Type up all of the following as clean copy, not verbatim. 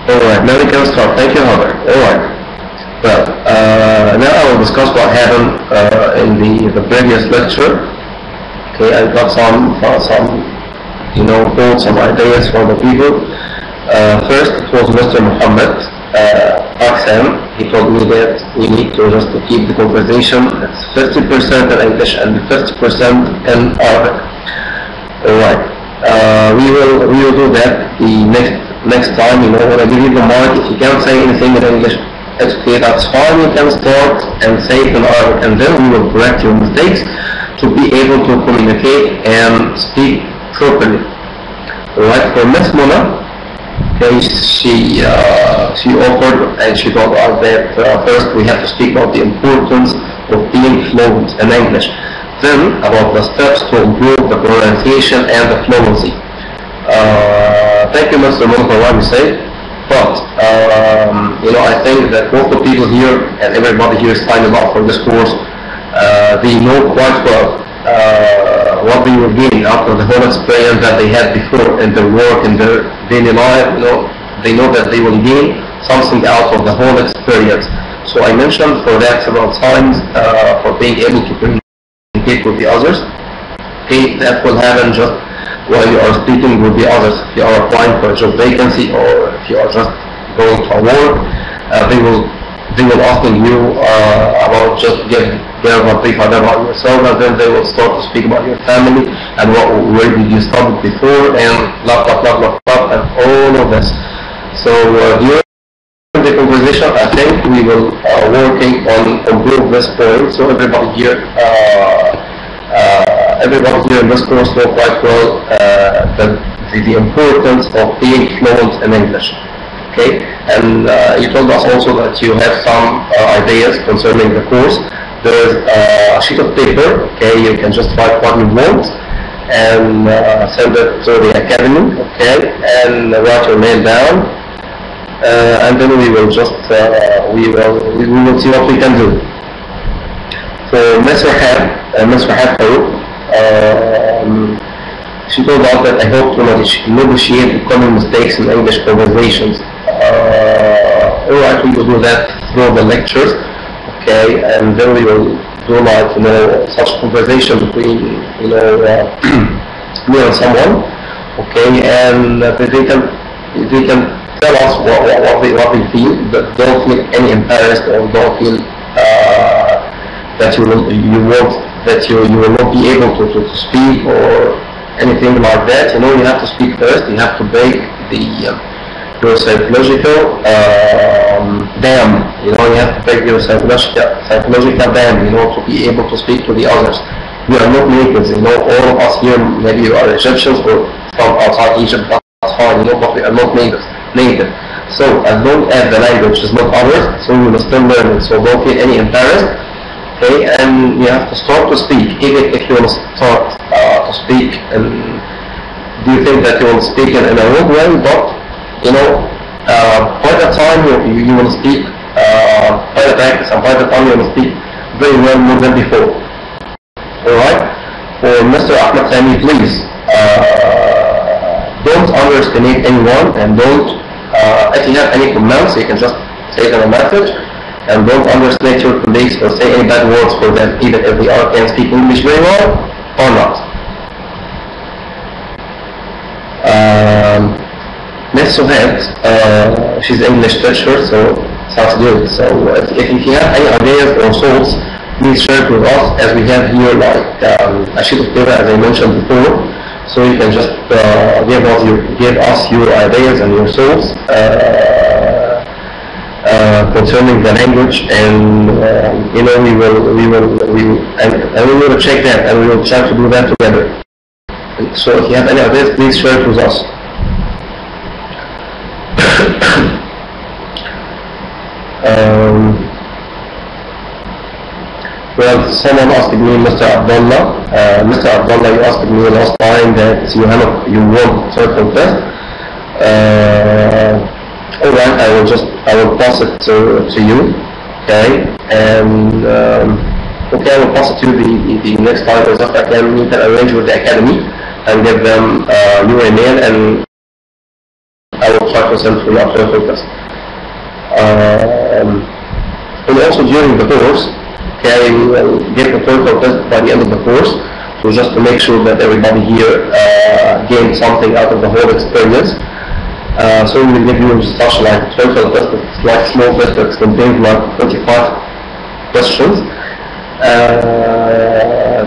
Alright, now we can start. Thank you, Robert. Alright. Well, now I will discuss what happened in the previous lecture. Okay, I got some thoughts, some ideas from the people. First, it was Mr. Muhammad Aksan. He told me that we need to just keep the conversation at 50% in English and 50% in Arabic. Alright, we will do that the next time. When I give you the mic, if you can't say anything in English, it's okay, that's fine. You can start and say it in Arabic, and then we will correct your mistakes to be able to communicate and speak properly. Alright, for Miss Mona, okay, she offered and she told us that first we have to speak about the importance of being fluent in English, then about the steps to improve the pronunciation and the fluency. Thank you, Mr. Mona, for what you say. But I think that most of the people here and everybody here is signing up for this course. They know quite well what they were getting after the whole experience that they had before in their work, in their daily life. They know that they will gain something out of the whole experience. So I mentioned for that several times, for being able to communicate with the others. Okay, that will happen just while you are speaking with the others. If you are applying for a job vacancy, or if you are just going to work, they will asking you about just give a brief about yourself, and then they will start to speak about your family and where did you study before, and blah blah blah blah blah, and all of this. So during the conversation, I think we will working on improve this point. So everybody here in this course know quite well the importance of being fluent in English. Okay, and you told us also that you have some ideas concerning the course. There's a sheet of paper. Okay, you can just write what you want and send it to the academy. Okay, and write your name down, and then we will just we will see what we can do. For Ms. Rahab Farouk, she told us that I hope to negotiate common mistakes in English conversations. Alright, we will do that through the lectures, okay, and then we will do such conversation between me and someone, okay, and they can tell us what they feel, but don't feel any embarrassed, or don't feel that you will not be able to speak or anything like that. You have to speak first. You have to break your psychological dam. You have to break your psychological dam, to be able to speak to the others. We are not natives, all of us here, maybe you are Egyptians or from outside Egypt, that's fine, but we are not native. So as long as the language is not ours, so we will still learn it. So don't feel any embarrassed. Okay, and you have to start to speak, even if you will start to speak, and do you think that you will speak in a wrong way, but by the time you will speak, by the practice and by the time you will speak very well, more than before. Alright? For Mr. Ahmed Sami, please, don't underestimate anyone, and don't, if you have any comments, you can just say it in a message, and don't underestimate your colleagues or say any bad words for them, even if they can speak English very well or not. Ms. Suhaib, she's an English teacher, so sounds good. So if you have any ideas or thoughts, please share it with us, as we have here like a sheet of paper, as I mentioned before. So you can just give us your ideas and your thoughts concerning the language, and we will check that, and we will try to do that together. So if you have any ideas, please share it with us. Well, someone asked me, Mr. Abdullah. Mr. Abdullah, you asked me last time that you want certain test. Alright, I will pass it to you, okay, and okay, I will pass it to you the next time, as I can arrange with the academy and give them your email, and I will try to send for you a TOEFL test. And also during the course, okay, we will get the TOEFL test by the end of the course, so just to make sure that everybody here gained something out of the whole experience. So we will give you such like TOEFL test, it's like small test that contains like 25 questions.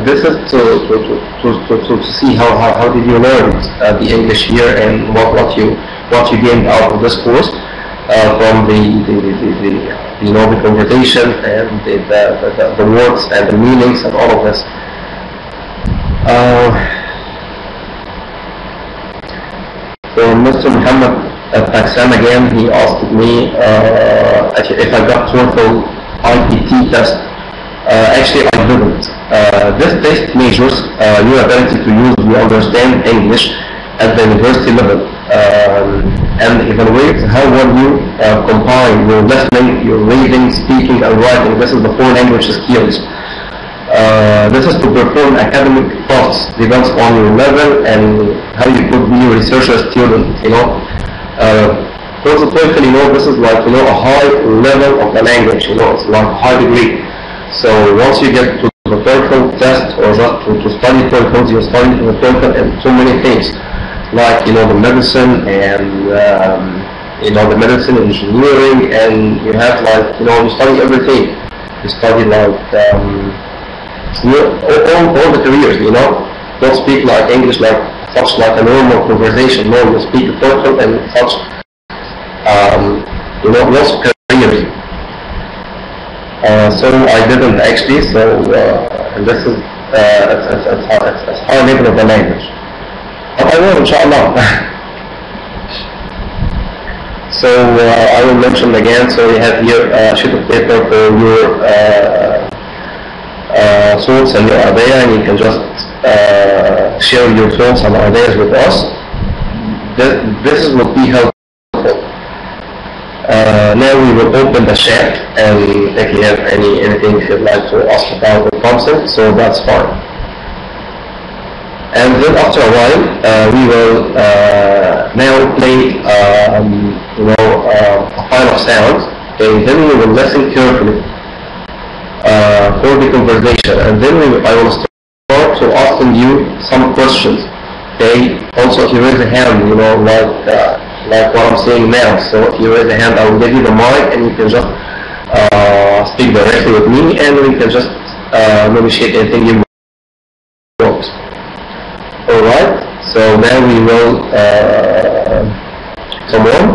This is to see how did you learn the English here and what you gained out of this course from the conversation and the words and the meanings and all of this. For Mr. Muhammad Pakistan again, he asked me if I got TOEFL IPT test. Actually, I didn't. This test measures your ability to use and understand English at the university level, and evaluates how well you combine your listening, your reading, speaking, and writing. This is the 4 language skills. This is to perform academic tasks, depends on your level and how you could be a researcher student, For the TOEFL, this is like, a high level of the language, it's like a high degree. So once you get to the TOEFL test or just to study TOEFL, you study the TOEFL and so many things, like, the medicine and, the medicine engineering, and you have like, you study everything. You study like, all the careers, Don't speak like English like such like a normal conversation. No, you speak TOEFL and such, lots of careers. So I didn't actually. So and this is it's high level of the language. But I will, inshallah. So I will mention again. So you have here a sheet of paper for your thoughts and your idea, and you can just share your thoughts and ideas with us. This will be helpful. Now we will open the chat, and if you have anything you'd like to ask about the concept, so that's fine. And then after a while, we will now play a file of sounds, and then we will listen carefully for the conversation, and then I will start to asking you some questions. Okay. Also, if you raise a hand, like what I'm saying now. So if you raise a hand, I will give you the mic, and you can just speak directly with me, and we can just negotiate anything you want. All right. So now we will come on.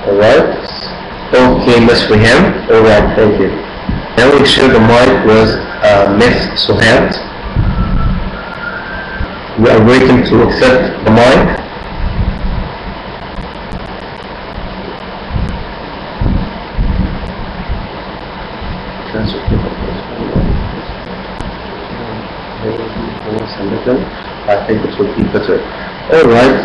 All right. Okay, Miss Reham. All right. Thank you. Now we share the mic with Miss Suhat. We are waiting to accept the mic. I think it will be better. Alright,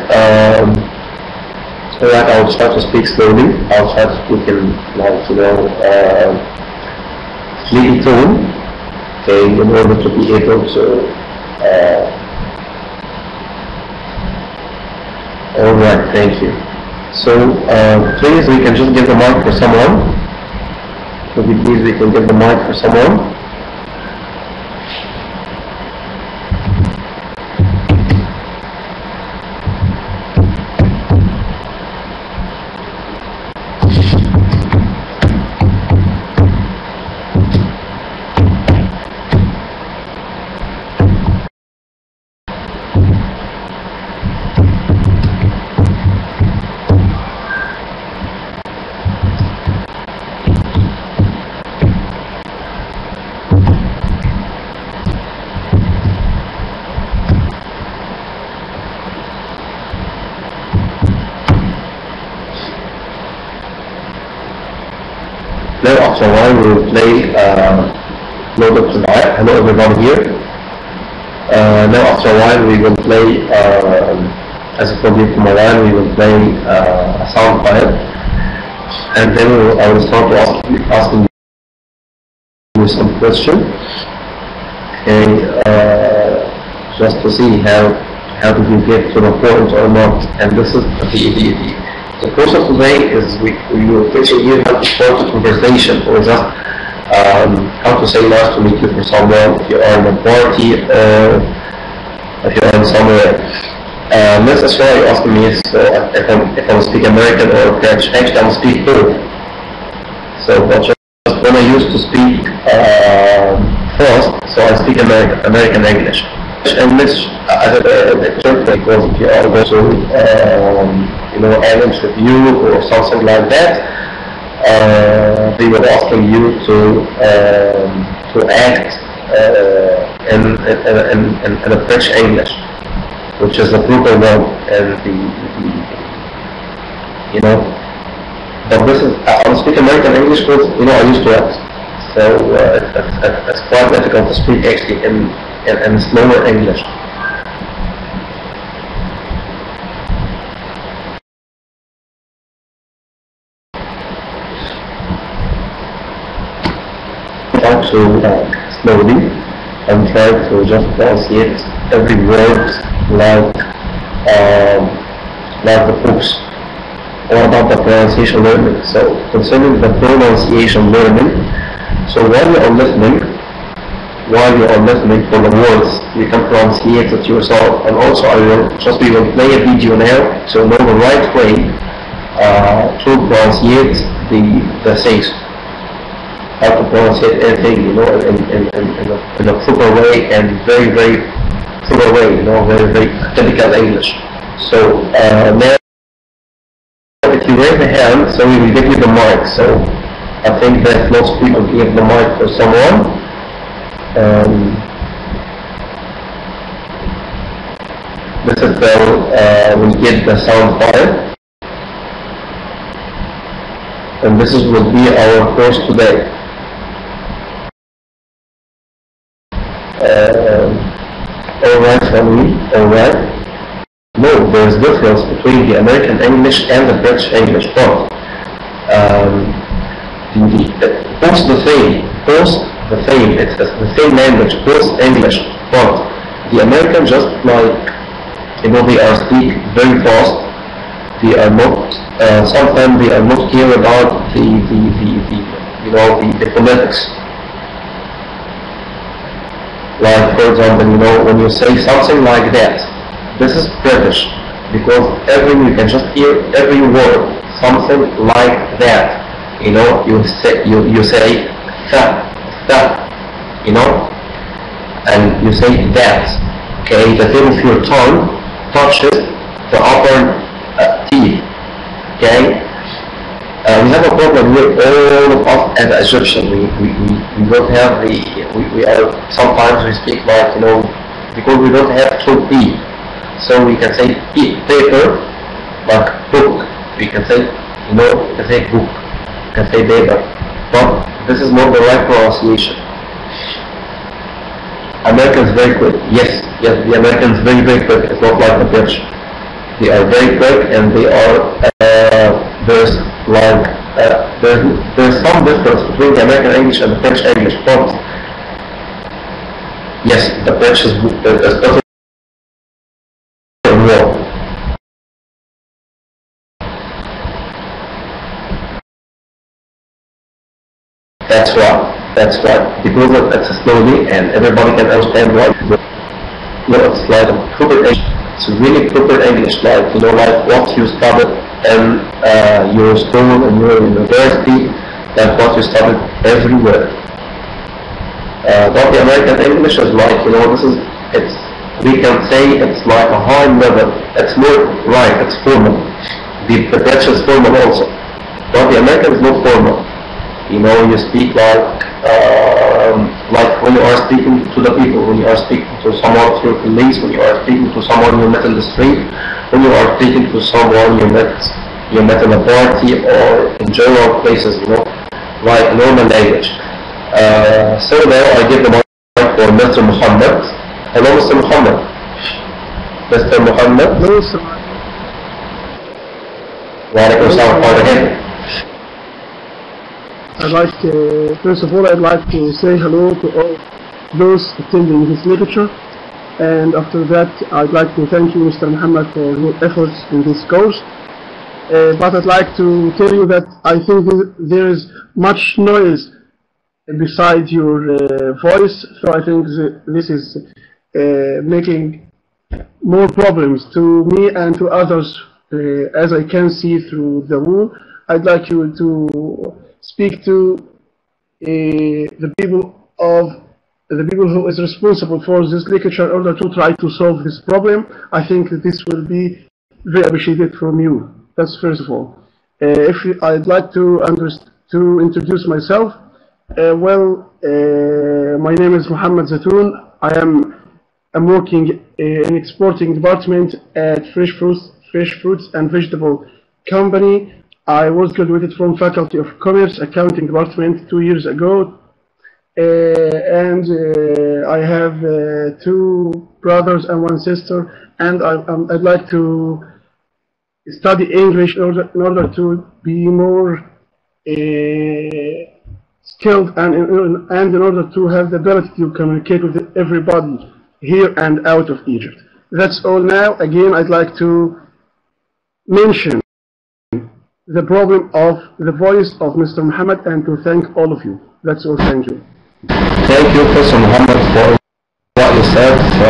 I'll try to speak slowly. I'll try to speak in sleepy tone, okay, in order to be able to alright, thank you. So please, we can just give the mic for someone. Please, we can give the mic for someone. Now after a while we will play Lord of July. Hello everybody here. Now after a while we will play, as I told you from a while, we will play a sound file, and then I will start to asking you some questions, okay, just to see how how did you get to the point or not? And this is the course of today is we will teach you how to start a conversation, or just how to say nice to meet you for someone if you are in a party or if you are somewhere. That's why you asked me if I will speak American or French. Actually, I will speak both. So, but just when I used to speak first, so I speak American English. English as a term, because if you are going to an interview or something like that, they were asking you to act in a French English, which is the proper one, and but this is, I speak American English because I used to act, so it's quite difficult to speak actually in slower English. Try to slowly and try to just pronunciate every word like the books. What about the pronunciation learning? So concerning the pronunciation learning, so while you are listening for the words, you can pronunciate it yourself. And also we will play a video now to know the right way to pronunciate the things. How to pronunciate anything, in a proper way and very, very proper way, very, very typical English. So now, if you raise the hand, so we will give you the mic. So I think that most people give the mic for someone. This is where we get the sound file, and this will be our course today. Alright, family, alright. No, there is difference between the American English and the French English part. Both the same, it's the same language, both English, but the American just they are speak very fast. They are not, sometimes they are not care about the phonetics. Like, for example, when you say something like that, this is British, because you can just hear every word, something like that. You say that, and you say that. Okay, the tip of your tongue touches the upper teeth. Okay, we have a problem here, all of us as Egyptian. We don't have we are, sometimes we speak like, because we don't have two teeth. So we can say paper, like book. We can say, we can say book. We can say paper. But this is not the right pronunciation. Americans very quick. Yes, the Americans very, very quick. It's not like the British. They are very quick, and they are there's some difference between the American English and the French English. But yes, the French is better. That's right. Because it's slowly and everybody can understand why. It's like a proper English. It's really proper English, like what you studied in your school and your university, like what you studied everywhere. But the American English is like, we can say it's like a high level. It's more right, it's formal. The British is formal also. But the American is not formal. You speak like when you are speaking to the people, when you are speaking to someone of your colleagues, when you are speaking to someone you met in the street, when you are speaking to someone you met in a party or in general places, like normal language. So now I give the mic for Mr. Muhammad. Hello, Mr. Muhammad. Mr. Muhammad. Hello, sir. Wa alaikum assalam. First of all, I'd like to say hello to all those attending this lecture. And after that, I'd like to thank you, Mr. Muhammad, for your efforts in this course. But I'd like to tell you that I think there is much noise beside your voice, so I think this is making more problems to me and to others, as I can see through the room. I'd like you to speak to the people who is responsible for this lecture in order to try to solve this problem. I think this will be very appreciated from you. That's first of all. I'd like to introduce myself. My name is Muhammad Zatoun. I'm working in exporting department at Fresh Fruits and Vegetable Company. I was graduated from Faculty of Commerce, Accounting Department 2 years ago. And I have 2 brothers and 1 sister, and I'd like to study English in order to be more skilled and in order to have the ability to communicate with everybody here and out of Egypt. That's all now. Again, I'd like to mention the problem of the voice of Mr. Muhammad and to thank all of you. That's all. Thank you. Thank you, Mr. Muhammad, for what you said. So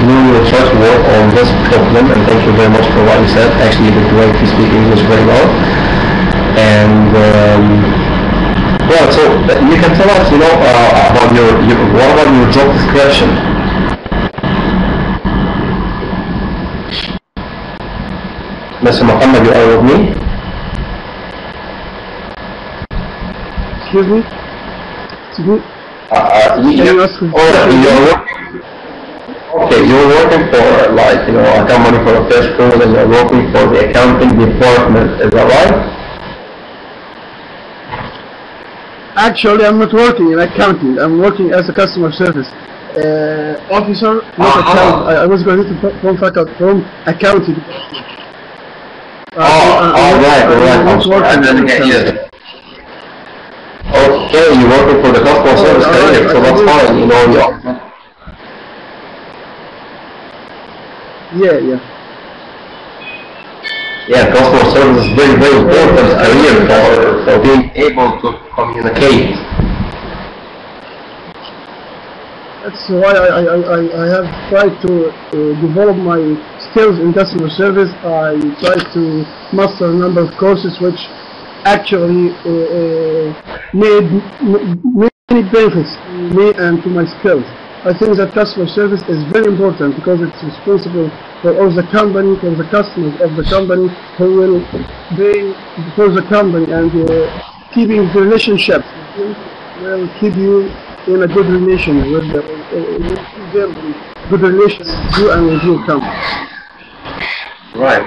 we will try to work on this problem, and thank you very much for what you said. Actually, you did great. You speak English very well. And well, so you can tell us, about what about your job description? Mr. Muhammad, you are with me? Excuse me? You're working for, a company for a fresh food, and you're working for the accounting department, is that right? Actually, I'm not working in accounting. I'm working as a customer service officer, not accountant. I was graduated from accounting. All right. Okay, you're working for the customer service career, so that's fine, Yeah, customer service is very, very important career for being able to communicate. That's why I have tried to develop my skills in customer service. I tried to master a number of courses which actually made many benefits to me and to my skills. I think that customer service is very important because it's responsible for all the company, for the customers of the company who will pay for the company, and keeping the relationship will keep you in a good relation with good relation with you and with your company. Right.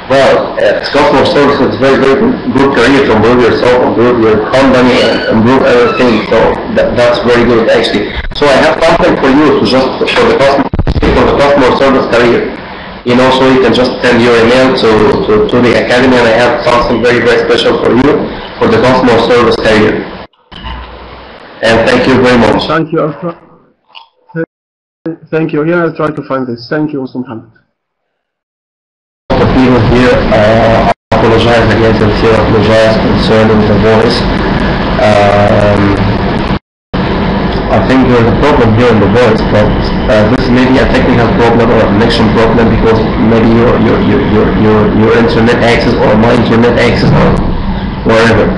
Well, customer service is very, very good career to improve yourself, improve your company, and improve everything. So that's very good, actually. So I have something for you to just for the customer service career. So you can just send your email to the academy, and I have something very, very special for you for the customer service career. And thank you very much. Thank you. Thank you. I'll try to find this. Thank you, Mr. Muhammad. People here, I apologize again, sincere apologize concerning the voice. I think there's a problem here in the voice, but this may be a technical problem or a connection problem because maybe your internet access or my internet access or wherever.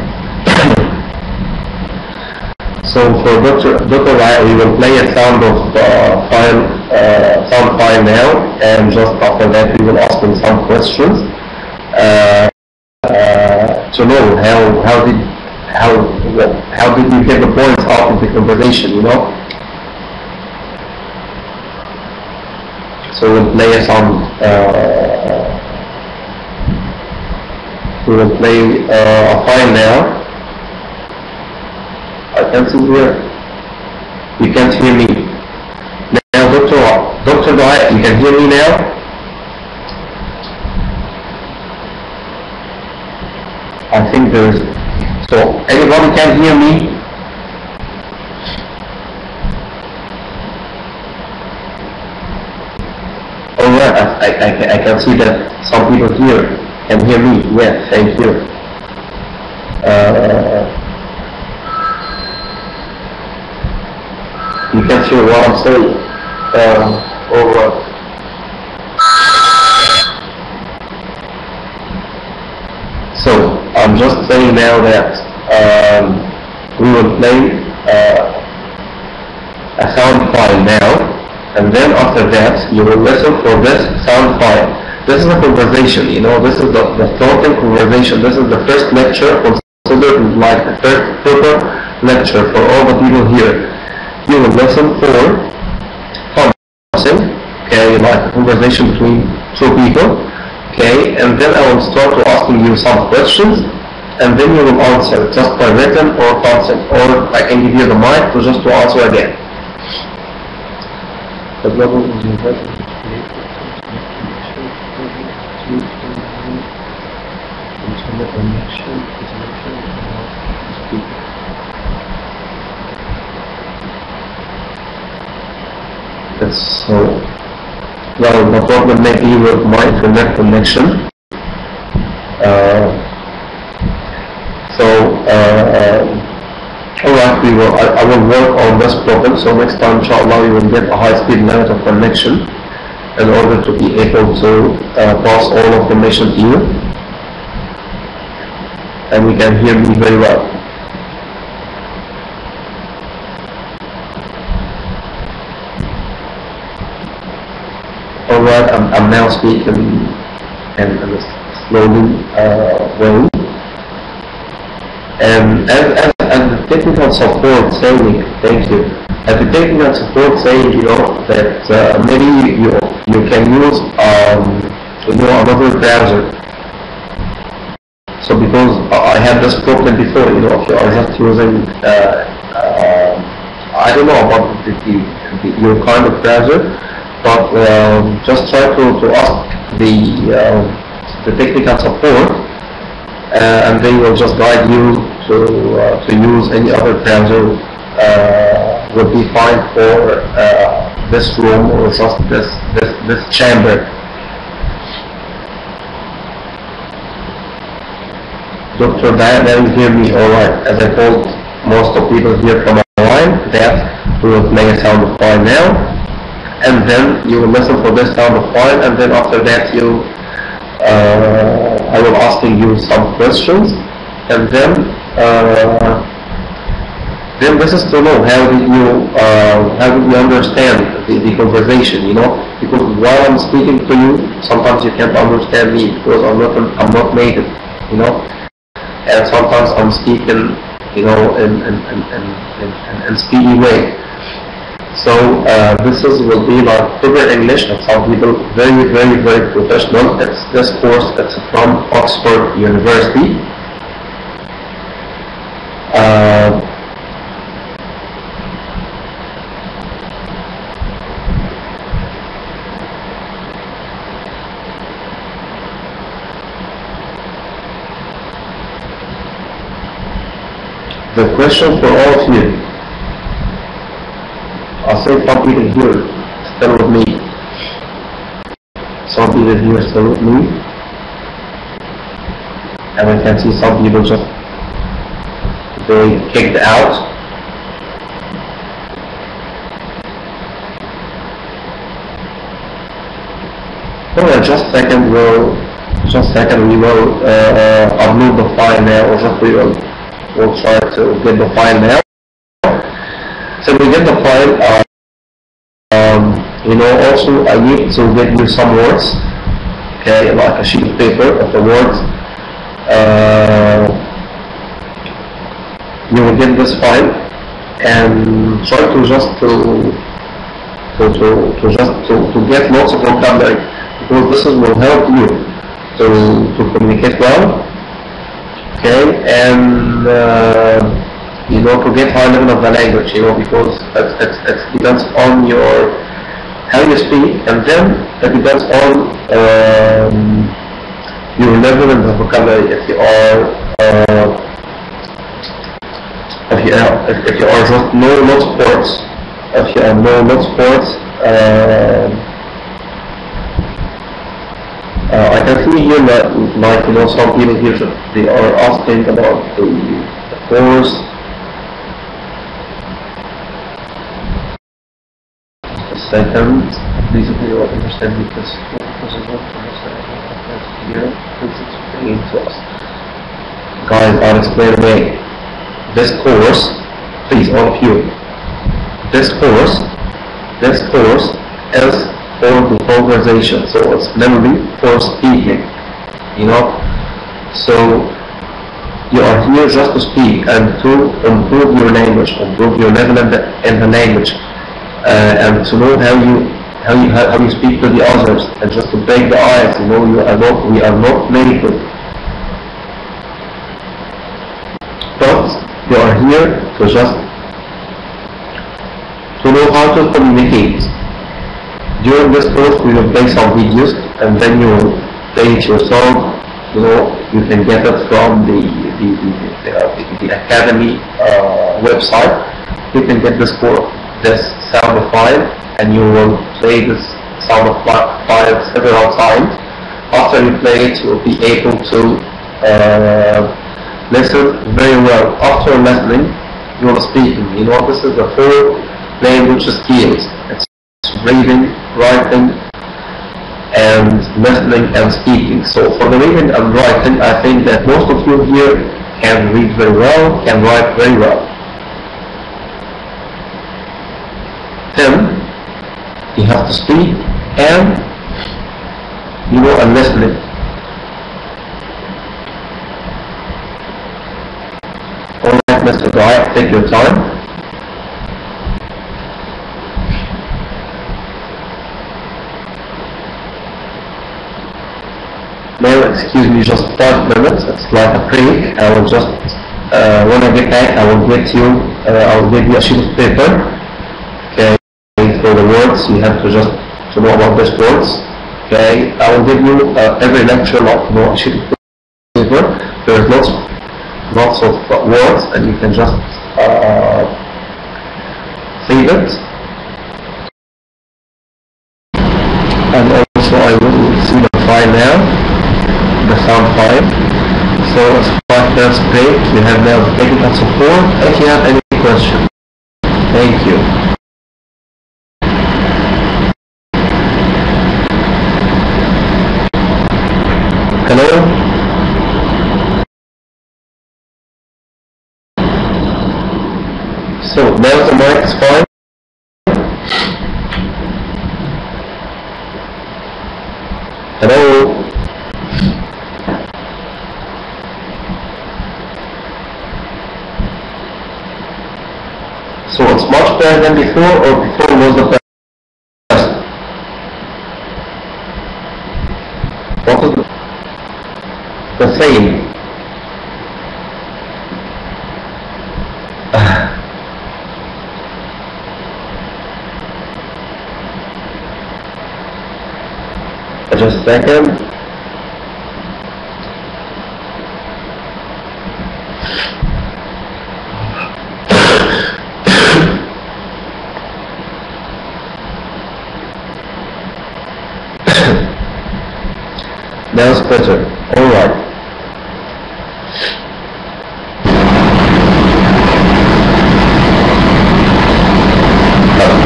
So for Dr. Wright, we will play a sound file now, and just after that we will ask him some questions to know how did you get the points out of the conversation, So we'll play a sound. We will play a file now. I can't see here. You can't hear me. Now, Dr. Dwight, you can hear me now? I think there's... So, anybody can hear me? I can see that some people here can hear me. Yeah, thank you. You can hear what I'm saying. Alright. So I'm just saying now that we will play a sound file now, and then after that you will listen for this sound file. This is a conversation, you know, this is the floating conversation. This is the first lecture, considered like the first proper lecture for all the people here. You will listen for something, okay, like a conversation between two people, okay, and then I will start to asking you some questions, and then you will answer just by written or concept, or I can give you the mic to just to answer again. The global that's so, well, the problem may be with my internet connection. Alright, I will work on this problem, so next time inshallah you will get a high-speed limit of connection in order to be able to pass all information to you, and you can hear me very well. Alright, I'm now speaking in a slowly way. And as the technical support saying, thank you. As the technical support saying, you know, that maybe you can use another browser. So because I had this problem before, you know, if you are just using I don't know about your kind of browser, but just try to ask the technical support, and they will just guide you to use any other browser. Would be fine for this room or just this chamber. Dr. Diana, you hear me alright? As I told most of people here from online, that we will play a sound file now, and then you will listen for this sound file, and then after that I will asking you some questions, and then this is to know how did you understand the conversation, you know, because while I'm speaking to you, sometimes you can't understand me because I'm not native, you know, and sometimes I'm speaking, you know, in speedy way. So this will be like proper English, and some people very professional. This course, it's from Oxford University. The question for all of you, I'll say some people here still with me. Some people here still with me. And I can see some people just they kicked out. Oh, just a second, we will upload the file now, or just we'll try to get the file now. So we get the file, you know, also I need to get you some words, okay, like a sheet of paper of the words. You will get this file and try to just to get lots of vocabulary, because this will help you to communicate well, okay, and you know, to get high level of the language, you know, because it depends on how you speak, and then it depends on your level of the vocabulary. If you are just know lots of words, I can see here that, like, you know, some people here, they are asking about the course. A second, please understand because here, please explain to us. Guys, I'll explain away. This course, please, all of you, this course is for the conversation, so it's mainly for speaking, you know. So you are here just to speak and to improve your language, improve your level in the language, and to know how you speak to the others, and just to break the ice. You know, we are not native, but you are here to just to know how to communicate. During this course, we will play some videos, and then you will play it yourself. You know, you can get it from the Academy website. You can get this sound file, and you will play this sound file several times. After you play it, you will be able to listen very well. After listening, you are speaking. You know, this is the 4 language skills. It's reading, writing, and listening and speaking. So for the reading and writing, I think that most of you here can read very well, can write very well. Then you have to speak and, you know, and listening. Alright, Mr. Guy, take your time. Now, excuse me, just 5 minutes. It's like a break. I will just, when I get back, I will give you a sheet of paper. Okay, for the words, you have to just to know about these words. Okay, I will give you every lecture, like, you know, a sheet of paper. There is lots of words, and you can just save it. And also, I will see the file now. The sound file. So it's 5 minutes break. You have now technical support if you have any questions. Thank you. Hello? So now the mic is fine. Hello? So it's much better than before, or before was the best? What is the same? Just a second. Now it's better. Alright.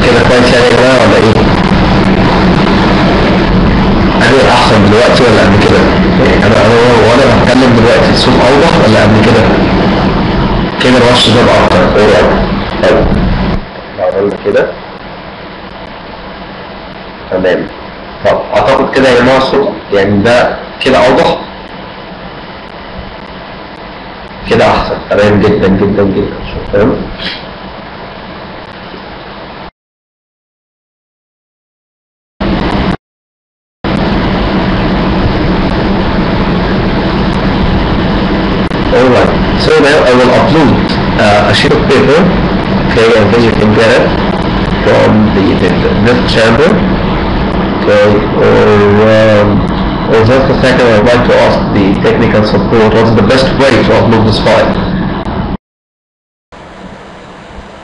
كده كويس يعني يا جماعة ولا ايه؟ أنا أحسن دلوقتي ولا قبل كده؟ وأنا بتكلم دلوقتي الصوت أوضح ولا قبل كده؟ كده الوش ده بقى أكتر. طيب. هعمل كده. تمام. طب اعتقد كده يا جماعه الصوت يعني ده كده اوضح، كده احسن. تمام جدا جدا جدا. شكرا. Alright, so now I will upload a sheet of paper, okay, and then you can get it from this chamber. Okay, or just a second, I would like to ask the technical support, what's the best way to upload this file?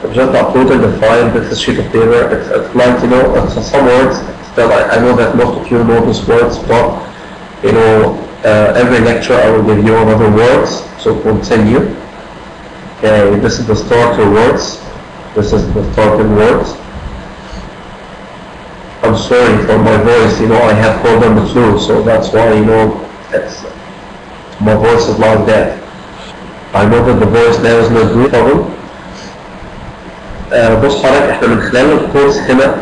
I've just uploaded the file. This is sheet of paper. It's like, you know, it's some words. Still, I know that most of you know these words, but every lecture I will give you another words, so continue. Okay, this is the starter words. This is the starting words. I'm sorry for my voice, I have cold and the flu, so that's why, it's, my voice is like that. I know that the voice now is not good طبعا. بص حضرتك احنا من خلال الكورس هنا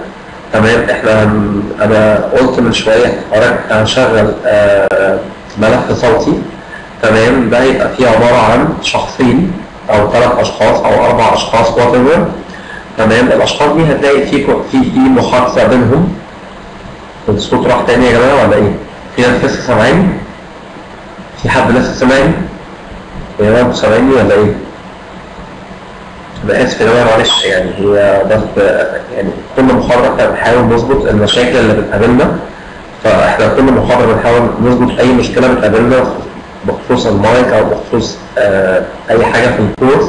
تمام انا قلت من شوية حضرتك هنشغل ملف صوتي تمام. ده يبقى فيه عبارة عن شخصين او 3 اشخاص او 4 اشخاص whatever تمام. الاشخاص دي هتلاقي في محادثة بينهم. الصوت راح تاني يا جماعة ولا ايه؟ في ناس لسه سامعيني؟ في حد لسه سامعني؟ يا جماعة انتوا سامعيني ولا ايه؟ أنا آسف يا جماعة معلش، يعني هي بس يعني كل محاضرة احنا بنحاول نظبط المشاكل اللي بتقابلنا. فاحنا كل محاضرة بنحاول نظبط أي مشكلة بتقابلنا بخصوص المايك أو بخصوص أي حاجة في الكورس.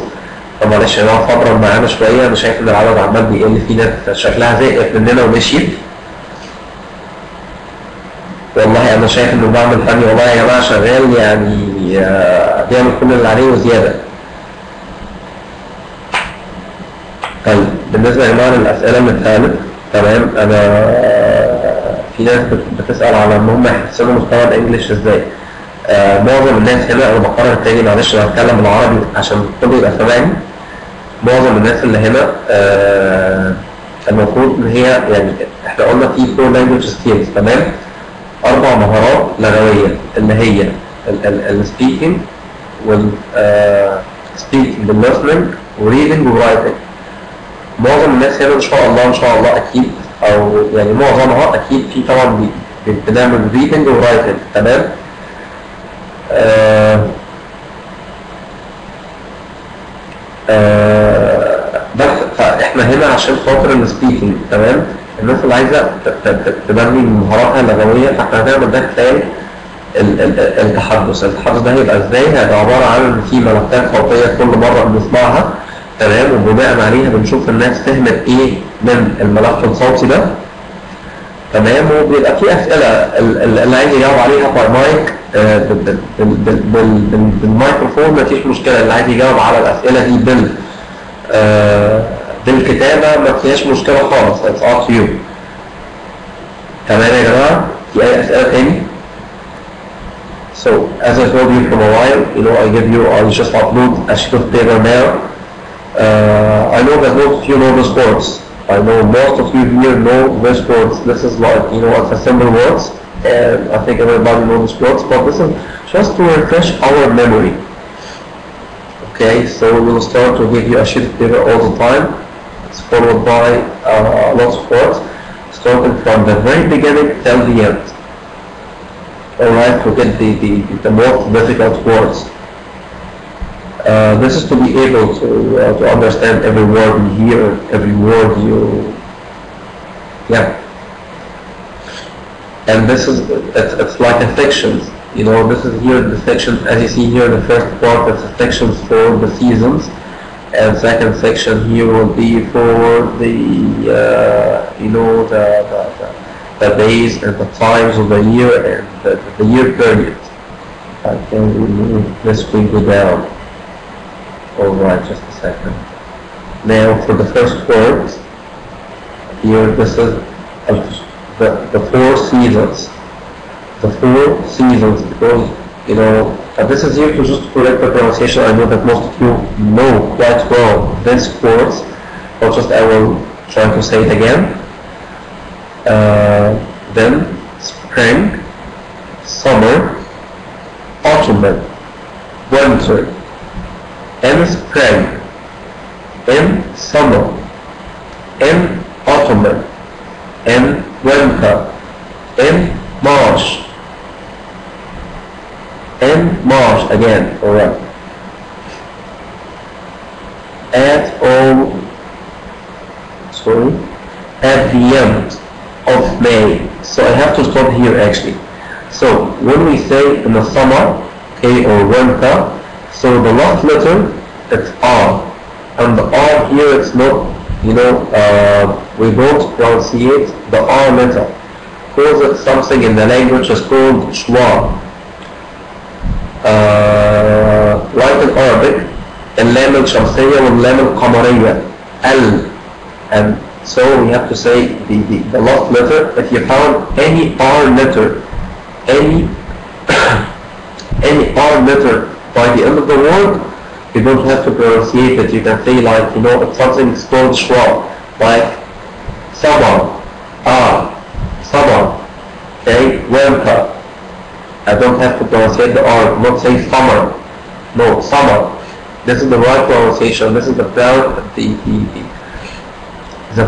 فمعلش يا جماعة فضلا معانا شوية. أنا شايف إن العدد عمال بيقل، في ناس شكلها زهقت مننا ومشيت. والله أنا شايف إنه بعمل فني والله يا جماعة شغال، يعني بيعمل كل اللي عليه وزيادة. طيب بالنسبة يا جماعة للأسئلة اللي اتقالت تمام، أنا في ناس بتسأل على إن هم يحسنوا مستوى الإنجليش إزاي. معظم الناس هنا، أنا بقرر تاني معلش أنا هتكلم بالعربي عشان الكل يبقى سامعني. معظم الناس اللي هنا المفروض إن هي يعني إحنا قلنا في 4 language skills تمام. 4 مهارات لغوية اللي هي السبيكينج والسبيكينج والlistening وريدنج ورايتنج. معظم الناس هنا ان شاء الله اكيد، او يعني معظمها اكيد في طبعا بنعمل ريدنج ورايتنج تمام. بس فاحنا هنا عشان خاطر السبيكينج تمام. الناس اللي عايزه تبني مهاراتها اللغويه فاحنا هنعمل ده خلال التحدث. التحدث ده هيبقى ازاي؟ هيبقى عباره عن ان في ملفات صوتيه كل مره بنسمعها تمام، وبناء عليها بنشوف الناس فهمت ايه من الملف الصوتي ده تمام. وبيبقى في اسئله اللي عايز يجاوب عليها باي مايك بالميكروفون مفيش مشكله. اللي عايز يجاوب على الاسئله دي بالكتابه ما فيهاش مشكله خالص. It's up to you. تمام يا جماعه؟ في اي اسئله تاني؟ So as I told you from a while, I just upload a sheet of paper now. I know that most of you know this words. I know most of you here know this words. This is like, it's a simple words, and I think everybody knows this words, but this is just to refresh our memory. Okay, so we'll start to give you a sheet of paper all the time. It's followed by lots of words, starting from the very beginning till the end. Alright, to get the most difficult words. This is to be able to understand every word you hear, every word and this is, it's like a sections, this is here the sections, as you see here the first part is the sections for the seasons, and second section here will be for the, the days and the times of the year and the year period. I can remove this finger down. Alright, just a second. Now for the first word, here this is the 4 seasons. The 4 seasons, because this is here to just correct the pronunciation. I know that most of you know quite well this word, but just I will try to say it again. Then spring, summer, autumn, winter. In spring, in summer, in autumn, in winter, in March again, alright. At the end of May. So I have to stop here actually. So when we say in the summer, okay, or winter, so the last letter, it's R, and the R here it's not, we don't pronunciate the R letter. calls it something in the language is called schwa. Like in Arabic, اللام الشمسية واللام القمرية ال, and so we have to say the last letter. If you found any R letter, any R letter by the end of the word, you don't have to pronunciate it. You can say, like, you know, if something is called schwa, like sabar, sabar, okay, welka. I don't have to pronunciate the R, not say summer, no, summer. This is the right pronunciation. This is the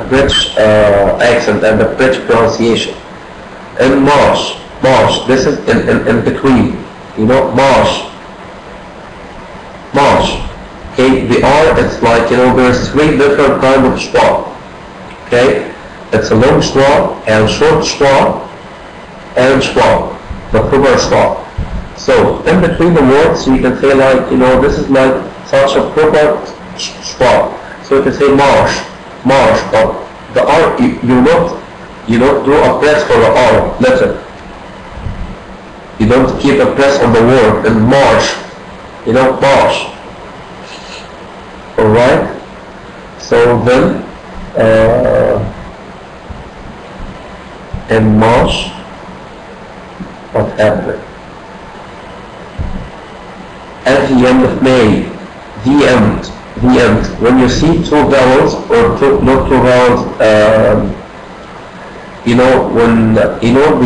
British accent and the British pronunciation. And marsh, this is in between, you know, marsh. Okay, the R, it's like, you know, there's 3 different kinds of schwa. Okay, it's a long schwa and short schwa and schwa, the proper schwa. So in between the words, you can say, like, you know, this is like such a proper schwa. So you can say marsh, but the R, you don't do a press for the R letter. You don't keep a press on the word in marsh, you know, marsh. Alright? So then, in marsh, what happened? At the end of May, the end. When you see 2 vowels, or not 2 vowels, you know, when, you know,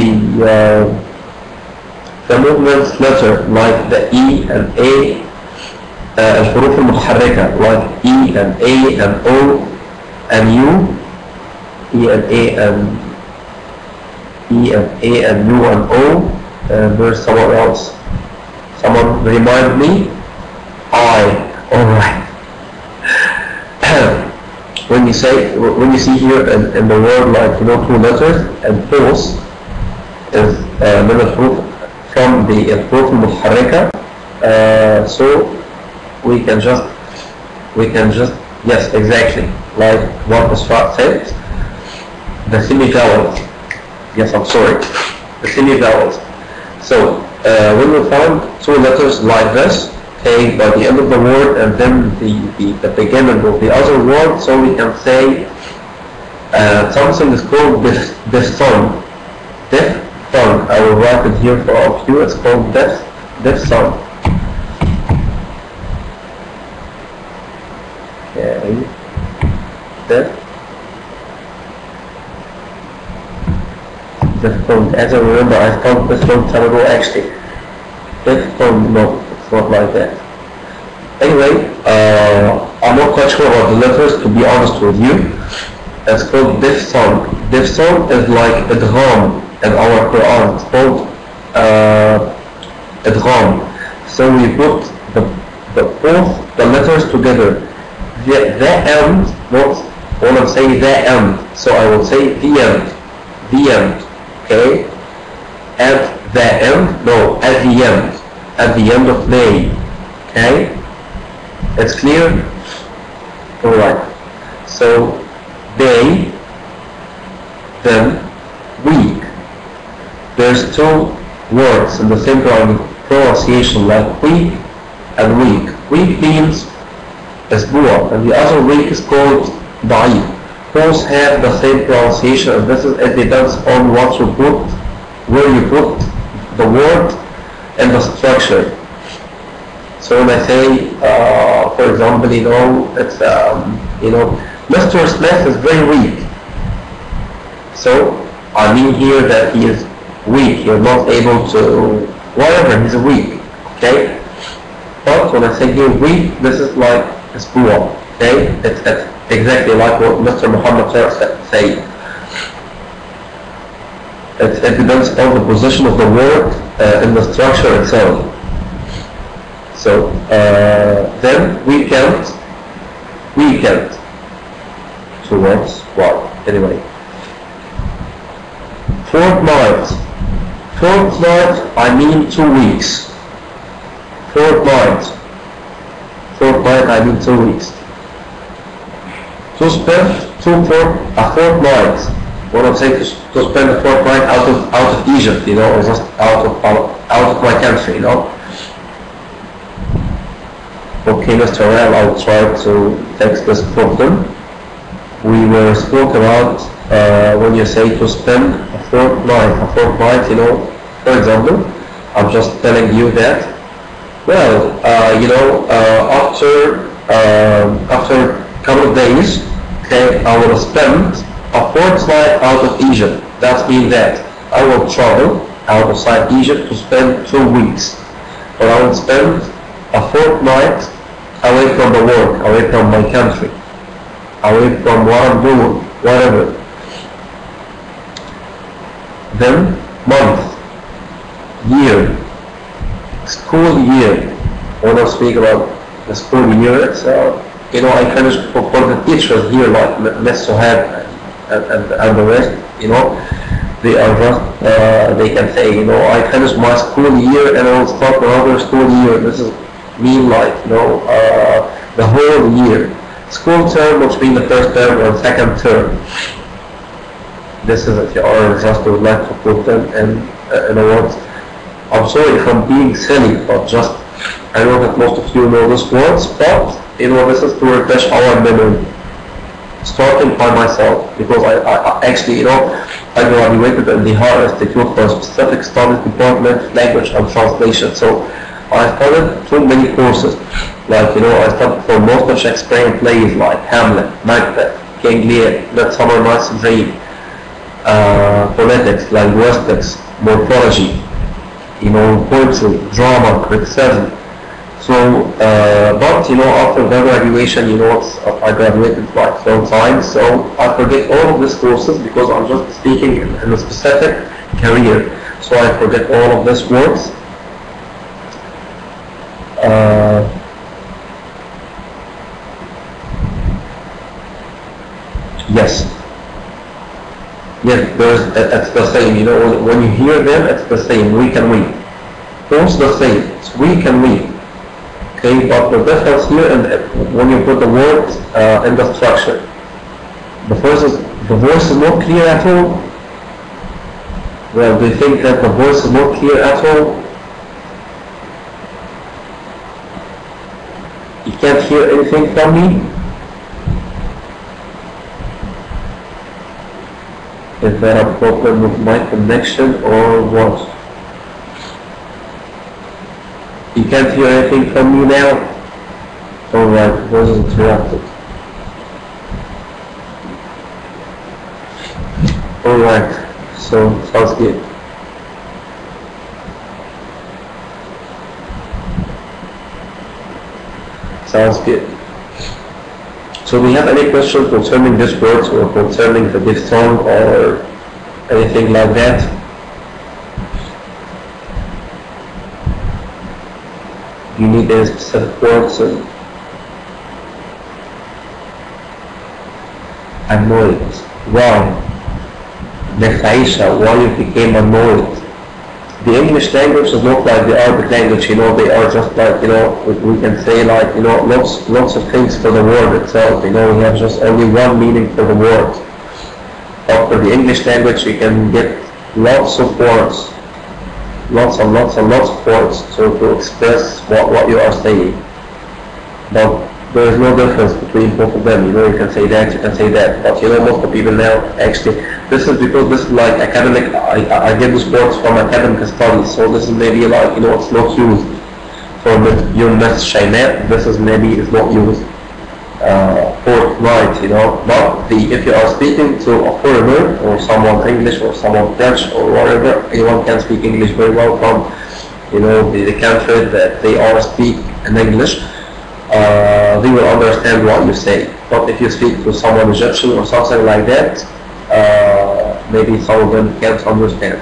the movements letter, like the E and A, الحروف المتحركة, like E and A and O and U, E and A and U and O, and there's someone else. Someone remind me? I. Alright. When you see here in the word, like, you know, 2 letters, and pause is من الحروف from the الحروف المتحركة, so we can just yes, exactly, like what Isra said, the semi-vowels. Yes, I'm sorry, the semi-vowels. So when we found 2 letters like this, okay, by the end of the word, and then the beginning of the other word, so we can say something is called diphthong. Diphthong. I will write it here for all of you. It's called diphthong. Okay. Diphthong. As I remember, I found this long time ago, actually. Diphthong, no, it's not like that. Anyway, I'm not quite sure about the letters, to be honest with you. It's called diphthong. Diphthong is like idgham in our Quran. It's called idgham. So we put both the letters together. The end, not when I'm saying the end. So I will say the end. The end. Okay? At the end? No, at the end. At the end of May. Okay? It's clear? Alright. So, day, then week. There's 2 words in the same pronunciation, like week and week. Week means اسبوع, and the other week is called ضعيف. Both have the same pronunciation, and this is, it depends on what you put, where you put the word and the structure. So when I say, for example, you know, it's, you know, Mr. Smith is very weak. So I mean here that he is weak. You're not able to, whatever, he's weak. Okay? But when I say here weak, this is like اسبوع. Okay? It's exactly like what Mr. Muhammad said. It depends on the position of the word in the structure itself. So then weekend. 2 words. Wow. Anyway, fortnight. I mean 2 weeks. Fortnight. I mean 2 weeks. To spend a fortnight. What I'm saying is to spend a fortnight out of Egypt, you know, or just out of my country, you know. Okay, Mr. Ram, I'll try to fix this problem. We were spoke about when you say to spend a fortnight, you know, for example, I'm just telling you that, well, you know, after a couple of days, okay, I will spend a fortnight out of Egypt. That means that I will travel outside Egypt to spend 2 weeks, or I will spend a fortnight away from the work, away from my country, away from what I'm doing, whatever. Then month, year, school year. When I speak about the school year, it's you know, I finish for the teachers here, like Mr. Sohab and the rest, you know, they are just they can say, you know, I finish my school year and I will start another school year. This is mean like, you know, the whole year. School term, which means the first term or second term. This is it, or just would like to put them in a word. I'm sorry if I'm being silly, but just, I know that most of you know this words, but, you know, this is to refresh our memory. Starting by myself, because I actually, you know, I graduated in the Higher Institute for Specific Studies Department, Language and Translation. So I studied too many courses. Like, you know, I studied for most of Shakespearean plays like Hamlet, Macbeth, King Lear, Midsummer Night's Dream, phonetics, linguistics, morphology, you know, poetry, drama, criticism. So, but, you know, after the graduation, you know, I graduated like 4 times, so I forget all of these courses because I'm just speaking in a specific career. So I forget all of these words. Yes. Yes, it's the same, you know, when you hear them, it's the same, week and week. Both the same, it's week and week. Okay, but the difference here, and when you put the words in the structure, the voice is not clear at all. Well, do you think that the voice is not clear at all? You can't hear anything from me? Is there a problem with my connection or what? You can't hear anything from me now? Alright, was interrupted. Alright, so sounds good. Sounds good. So do you have any questions concerning these words or concerning the diphthong or anything like that? You need any specific words? Annoyed. Why? Why you became annoyed? The English language is not like the Arabic language, you know, they are just like, you know, we can say like, you know, lots of things for the word itself, you know, we have just only one meaning for the word. But for the English language, you can get lots of words, lots and lots and lots of words to express what you are saying. But there is no difference between both of them, you know, you can say that, you can say that. But you know, most of the people now, actually, this is because this is like academic, I get this words from academic studies, so this is maybe like, you know, it's not used for your Miss Shainet, this is maybe it's not used forthright, you know. But if you are speaking to a foreigner or someone English or someone French or whatever, anyone can speak English very well from, you know, the country that they all speak in English, they will understand what you say. But if you speak to someone Egyptian or something like that, maybe some of them can't understand.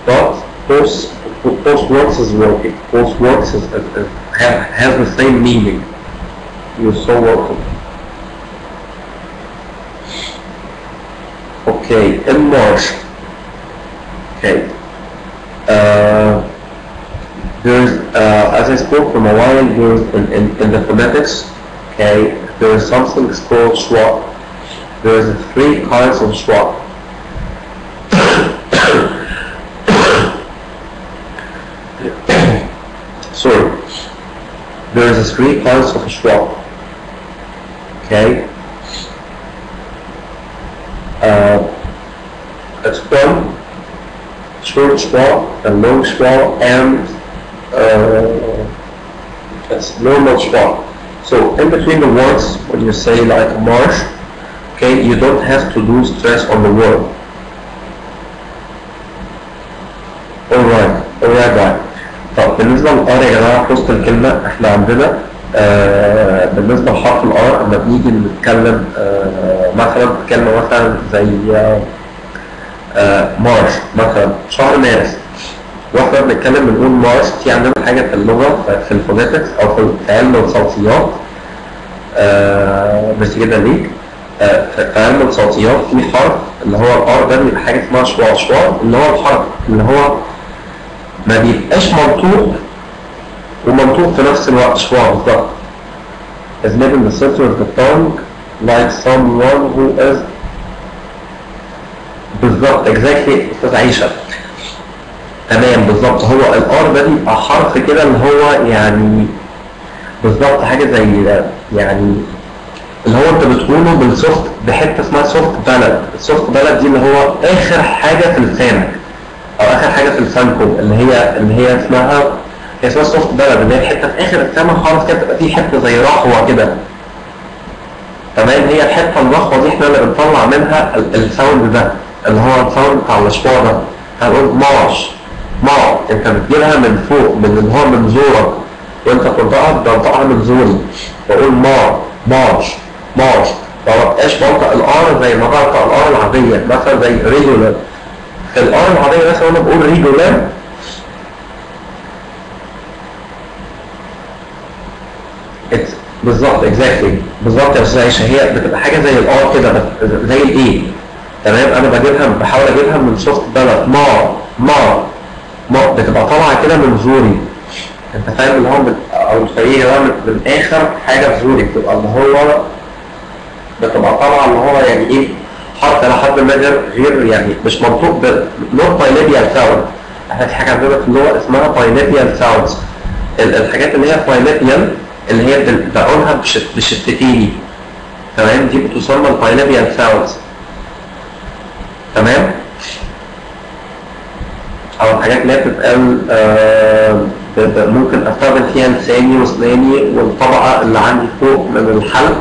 But both words is working. Both words have the same meaning. You're so welcome. Okay, in March. Okay. There's, as I spoke from a while, there's in the phonetics, okay, there is something called schwa. There is 3 kinds of schwa. there is 3 kinds of schwa. Okay. It's one short schwa, a long schwa, and it's normal schwa. So in between the words, when you say like marsh, okay, you don't have to do stress on the word. alright. طب بالنسبة للآر يا جماعة في وسط الكلمة احنا عندنا بالنسبة لحرف الآر لما بنيجي نتكلم مثلا كلمة مثلا زي مارش مثلا شهر مارس، واحنا بنتكلم بنقول مارش. في عندنا حاجة في اللغة في الفونيتكس أو في علم الصوتيات بس كده ليك في علم الصوتيات في حرف اللي هو الآر ده بيبقى حاجة اسمها شوا اللي هو الحرف اللي هو ما بيبقاش منطوق ومنطوق في نفس الوقت شوا بالظبط. is made in the center of the tongue like someone who is بالظبط exactly أستاذ عيشة تمام بالظبط. هو الآر ده بيبقى حرف كده اللي هو يعني بالظبط حاجة زي يعني اللي هو انت بتقوله بالسوفت بحته اسمها سوفت بلد. السوفت بلد دي اللي هو اخر حاجه في لسانك او اخر حاجه في لسانكم اللي هي اسمها سوفت بلد، اللي هي الحته في اخر السمع خالص كده بتبقى في حته زي رخوه كده تمام. هي الحته الرخوه دي احنا اللي بنطلع منها الساوند ده اللي هو الساوند بتاع الاشواء ده. هنقول مارش انت بتجيبها من فوق من اللي هو من زورك وانت بتنطقها من زوري واقول مارش ما بقاش بنطق الار زي ما بنطق الار العاديه مثلا زي ريجولار. في الار العاديه مثلا انا بقول ريجولار بالظبط اكزاكتلي بالظبط يا استاذ عيشه. هي بتبقى حاجه زي الار كده زي الايه تمام. انا بحاول اجيبها من سوفت بلد ما بتبقى طالعه كده من زوري انت فاهم اللي هو او الفريق ده من اخر حاجه في زوري بتبقى اللي هو بتبقى طالعه اللي هو يعني ايه حرف الى حد ما غير يعني مش منطوق نوت بايليبيال ساوند. احنا في حاجه عندنا في اللغه اسمها بايليبيال ساوندز. الحاجات اللي هي بايليبيال اللي هي بقولها بشفتين تمام دي بتسمى البايليبيال ساوندز تمام. او الحاجات اللي هي بتتقال ممكن استخدم فيها لساني واسناني والطبقه اللي عندي فوق من الحلق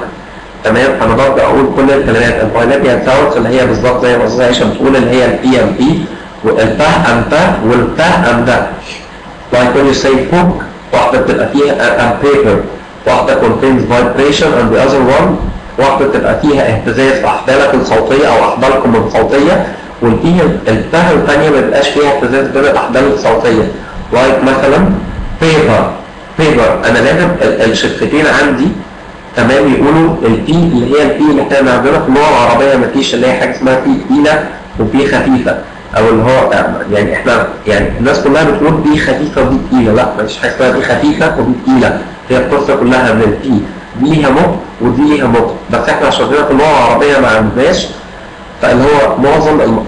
تمام. فانا ببدا اقول كل الكلمات البايليبيال ساوندز اللي هي بالظبط زي ما استاذ عيشه بتقول اللي هي البي ام بي والبه ام به والبه ام ده. like when you say book واحده بتبقى فيها a paper واحده contains vibration and the other one واحده بتبقى فيها اهتزاز في احبالك الصوتيه او احبالكم الصوتيه والبه الثانيه ما بيبقاش فيها اهتزاز بين الاحبال الصوتيه. like مثلا paper انا لازم الشفتين عندي تمام يقولوا البي اللي هي البي اللي احنا عندنا في اللغه العربيه ما فيش اللي هي حاجه اسمها بي تقيله وبي خفيفه او اللي هو يعني احنا يعني الناس كلها بتقول بي خفيفه وبي تقيله. لا مفيش حاجه اسمها بي خفيفه وبي تقيله. هي القصه كلها من البي دي ليها مط ودي ليها مط بس احنا عشان في اللغه العربيه ما عندناش فاللي هو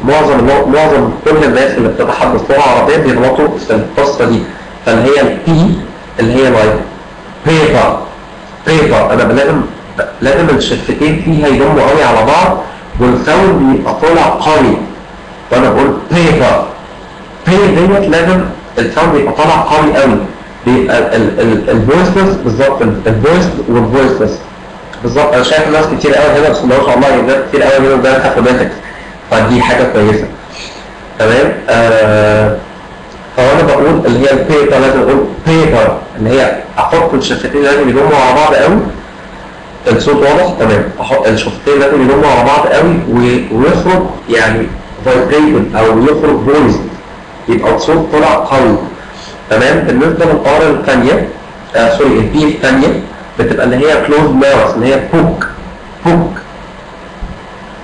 معظم كل الناس اللي بتتحدث لغه عربيه بيغلطوا في القصه دي. فاللي هي البي اللي هي لايك بيبر انا لازم الشفتين فيها يضموا قوي على بعض والساوند يبقى طالع قوي وانا بقول بيبر ديت لازم الساوند يبقى طالع قوي قوي. بيبقى الفويسلس بالظبط الفويس والفويسلس بالظبط. انا شايف ناس كتير قوي هنا بس ما شاء الله ناس كتير قوي هنا ده فونيتكس فدي حاجه كويسه تمام. فانا بقول اللي هي البيبر لازم اقول بيبر اللي هي احط الشفتين لازم يضموا على بعض قوي الصوت واضح تمام. احط الشفتين لازم يضموا على بعض قوي ويخرج يعني فايبريشن او يخرج فويس يبقى الصوت طلع قوي تمام. بالنسبه للار الثانيه سوري البي الثانيه بتبقى اللي هي كلوز ماوث اللي هي بوك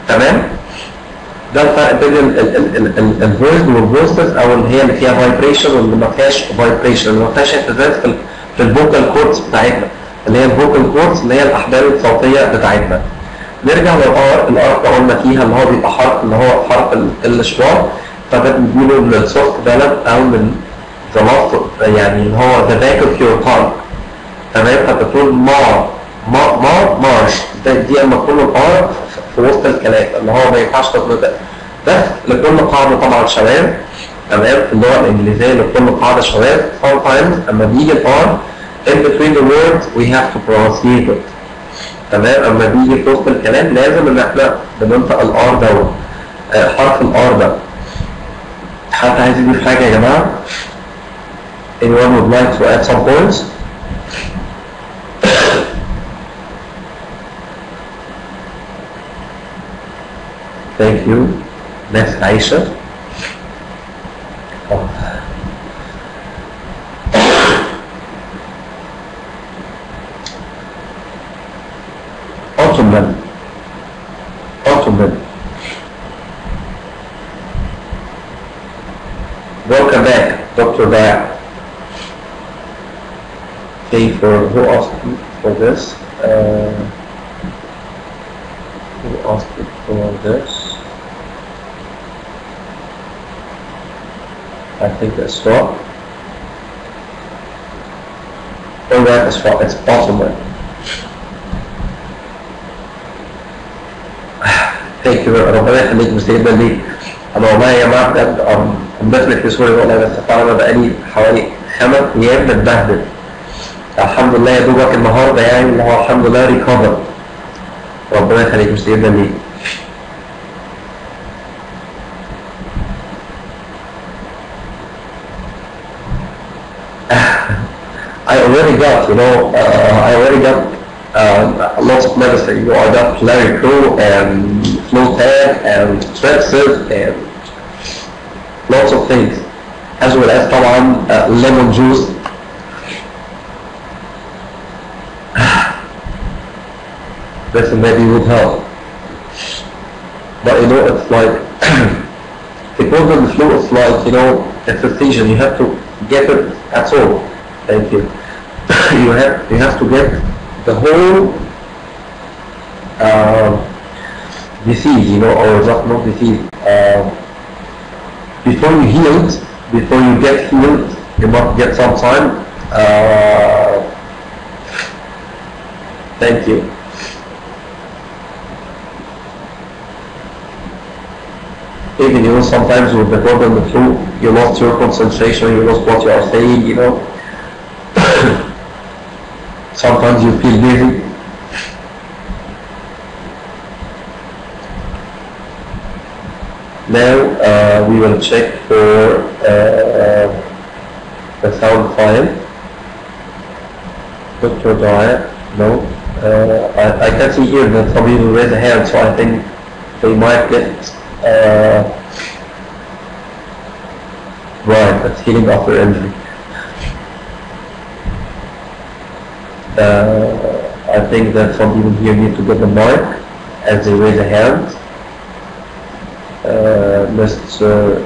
تمام. ده الفرق بين الفويس والفويسز او اللي هي اللي فيها فايبريشن واللي ما فيهاش فايبريشن اللي ما فيهاش اهتزاز في الفوكال كوردز بتاعتنا اللي هي الفوكال كوردز اللي هي الاحبال الصوتيه بتاعتنا. نرجع للار ده قلنا فيها اللي هو بيبقى حرف اللي هو حرف الاشواط فده بنقوله من السوفت بلد او من ذا يعني اللي هو ذا باك اوف يور تانج تمام. بتقول مارش، دي اما تكون الار في وسط الكلام اللي هو ما ينفعش تتنطق. بس لكل قاعده طبعا شواذ، تمام؟ في اللغه الانجليزيه لكل قاعده شواذ. sometimes اما بيجي الار in between the words we have to pronunciate it، تمام؟ اما بيجي في وسط الكلام لازم ان احنا بننطق الار دوت، حرف الار ده. حد عايز يضيف حاجه يا جماعه؟ anyone would like to add some points? Thank you. Next, Aisha. Ottoman. Welcome back, Dr. Daya. Okay, who asked you for this? Who asked you for this? I think that's wrong. Oh, that is wrong. It's Ottoman. Thank you. ربنا يخليك مسيدنا ليك. أنا والله يا جماعة بجد I'm definitely sorry والله، بس فعلا بقالي حوالي 5 أيام متبهدل. الحمد لله يا دوبك النهارده يعني اللي هو الحمد لله ريكفر. ربنا يخليك مسيدنا ليك. I already got, lots of medicine. You know, I got Plarico and Flotag and Strepsil and lots of things, as well as طبعا lemon juice. This maybe would help. But you know, it's like because of the flu, it's like, you know, it's a season. You have to get it at all. Thank you. You have to get the whole disease, you know, or not disease. Before you healed, before you get healed, you must get some time. Thank you. Even, you know, sometimes with the cold and the flu, you lost your concentration, you lost what you are saying, you know. Sometimes you feel dizzy. Now we will check for the sound file. Dr. Daya, no. I can see here that some people raise a hand, so I think they might get right, that's healing after injury. I think that some people here need to get the mic as they raise a hand. Mr.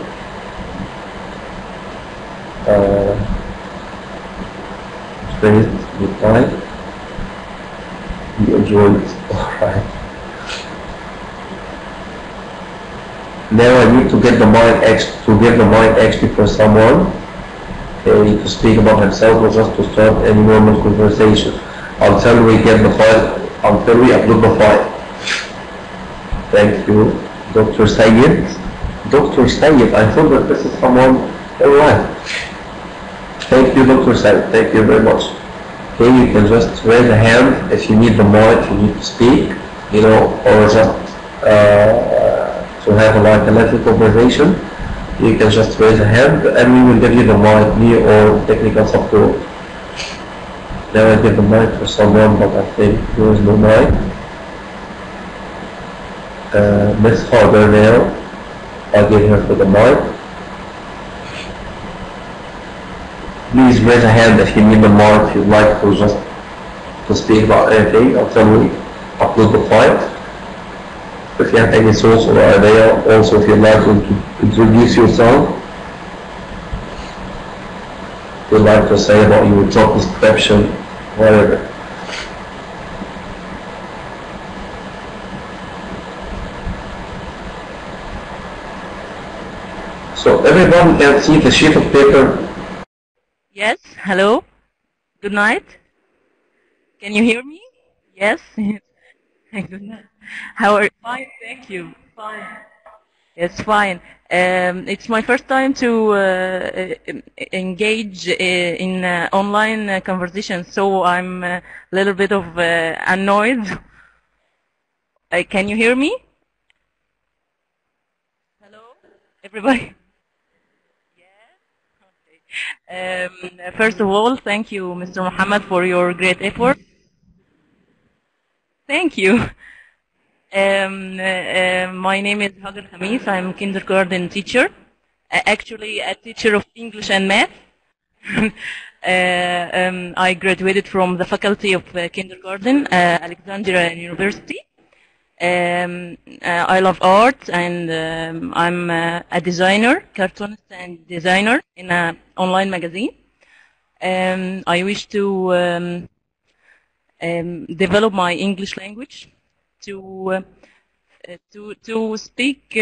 Praise reply. You enjoyed it. Alright. Now I need to get the mic actually for someone. To speak about himself or just to start any normal conversation until we get the file, until we upload the file. Thank you, Dr. Sayyid. Dr. Sayyid, I thought that this is someone. Alright. Thank you, Dr. Sayyid. Thank you very much. Okay, you can just raise a hand if you need the mic, you need to speak, you know, or just to have a little conversation. You can just raise a hand and we will give you the mic, me or technical support. Now I give the mic for someone, but I think there is no mic. Miss Harder now, I'll give her for the mic. Please raise a hand if you need the mic, if you'd like to just to speak about anything until we upload the file. If you have any source or idea, also if you'd like to introduce yourself, if you'd like to say about your job description, whatever. So everyone can see the sheet of paper. Yes, hello, good night. Can you hear me? Yes? Thank goodness. How are you? Fine, thank you. Fine. It's fine. It's my first time to engage in online conversations, so I'm a little bit of annoyed. Can you hear me? Hello, everybody? First of all, thank you, Mr. Muhammad, for your great effort. Thank you. My name is Hagar Khamis. I'm a kindergarten teacher. Actually, a teacher of English and math. I graduated from the faculty of kindergarten, Alexandria University. I love art, and I'm a designer, cartoonist and designer in an online magazine. I wish to develop my English language to speak.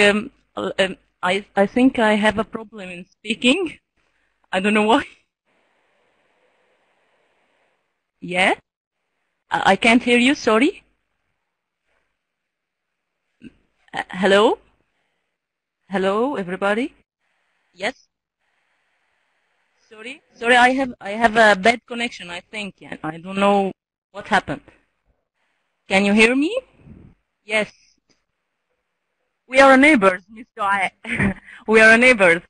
I think I have a problem in speaking. I don't know why. Yeah, I can't hear you. Sorry. Hello? Hello, everybody? Yes? Sorry? Sorry, I have a bad connection, I think. Yeah, I don't know what happened. Can you hear me? Yes. We are neighbors, Miss Dua. We are neighbors.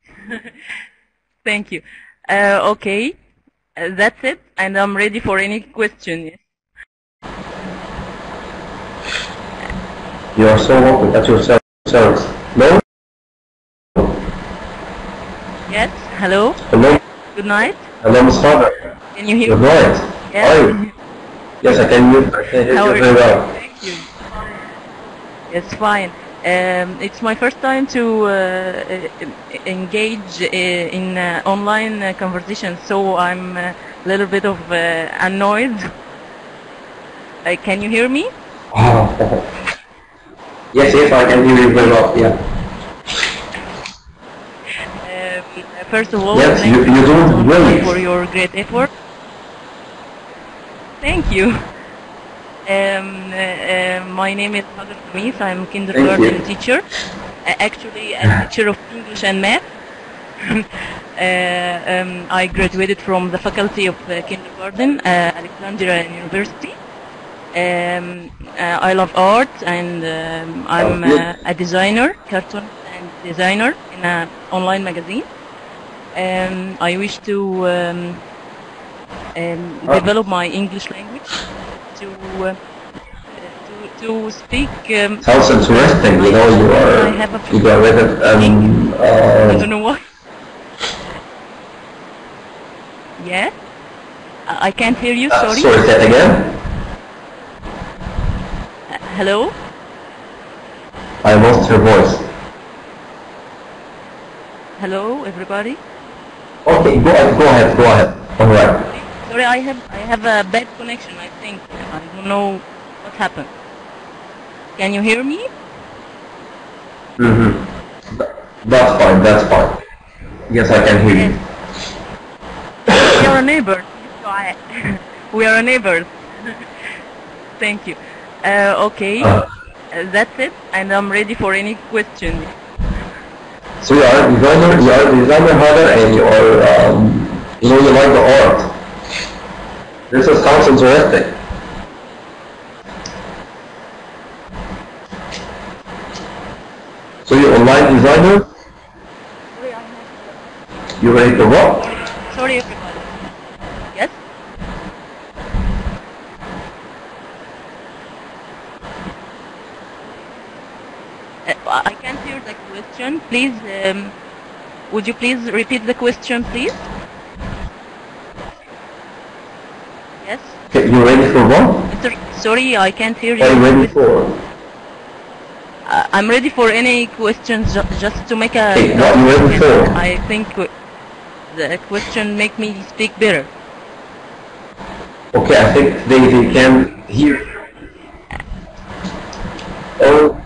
Thank you. Okay. That's it, and I'm ready for any question. You are so welcome at your service. No? Yes. Hello. Hello? Good night. Hello, Ms. Father. Can you hear Good me? night. Yes. How are you? Yes, I can hear you very well. Thank you. It's fine. It's my first time to engage in online conversations, so I'm a little bit of annoyed. Can you hear me? Yes, I can hear you very well. Yeah. First of all, yes, thank you doing great for your great effort. Thank you. My name is Hagar Khamis. I'm a kindergarten teacher. Actually, a teacher of English and math. I graduated from the faculty of kindergarten, Alexandria University. I love art, and I'm a designer, cartoonist and designer in an online magazine. I wish to develop my English language to speak. Sounds interesting. You know, you got rid of I don't know why. Yeah, I can't hear you. Sorry. Sorry, say it again. Hello. I lost your voice. Hello, everybody. Okay, go ahead. All right. Sorry, I have a bad connection, I think. I don't know what happened. Can you hear me? That's fine. Yes, I can hear you. We are neighbors. We are neighbors. Thank you. Okay. That's it, and I'm ready for any question. So you are a designer, Hagar, and you like the art. This sounds interesting. So you're online designer? You ready to what? Sorry, everybody. Yes? I can't hear the question. Please, would you please repeat the question, please? Yes? Okay, you ready for what? Sorry, I can't hear you. What are you ready for? I'm ready for any questions, just to make a... Okay, what are you ready for? I think the question make me speak better. Okay, I think they can hear. Oh.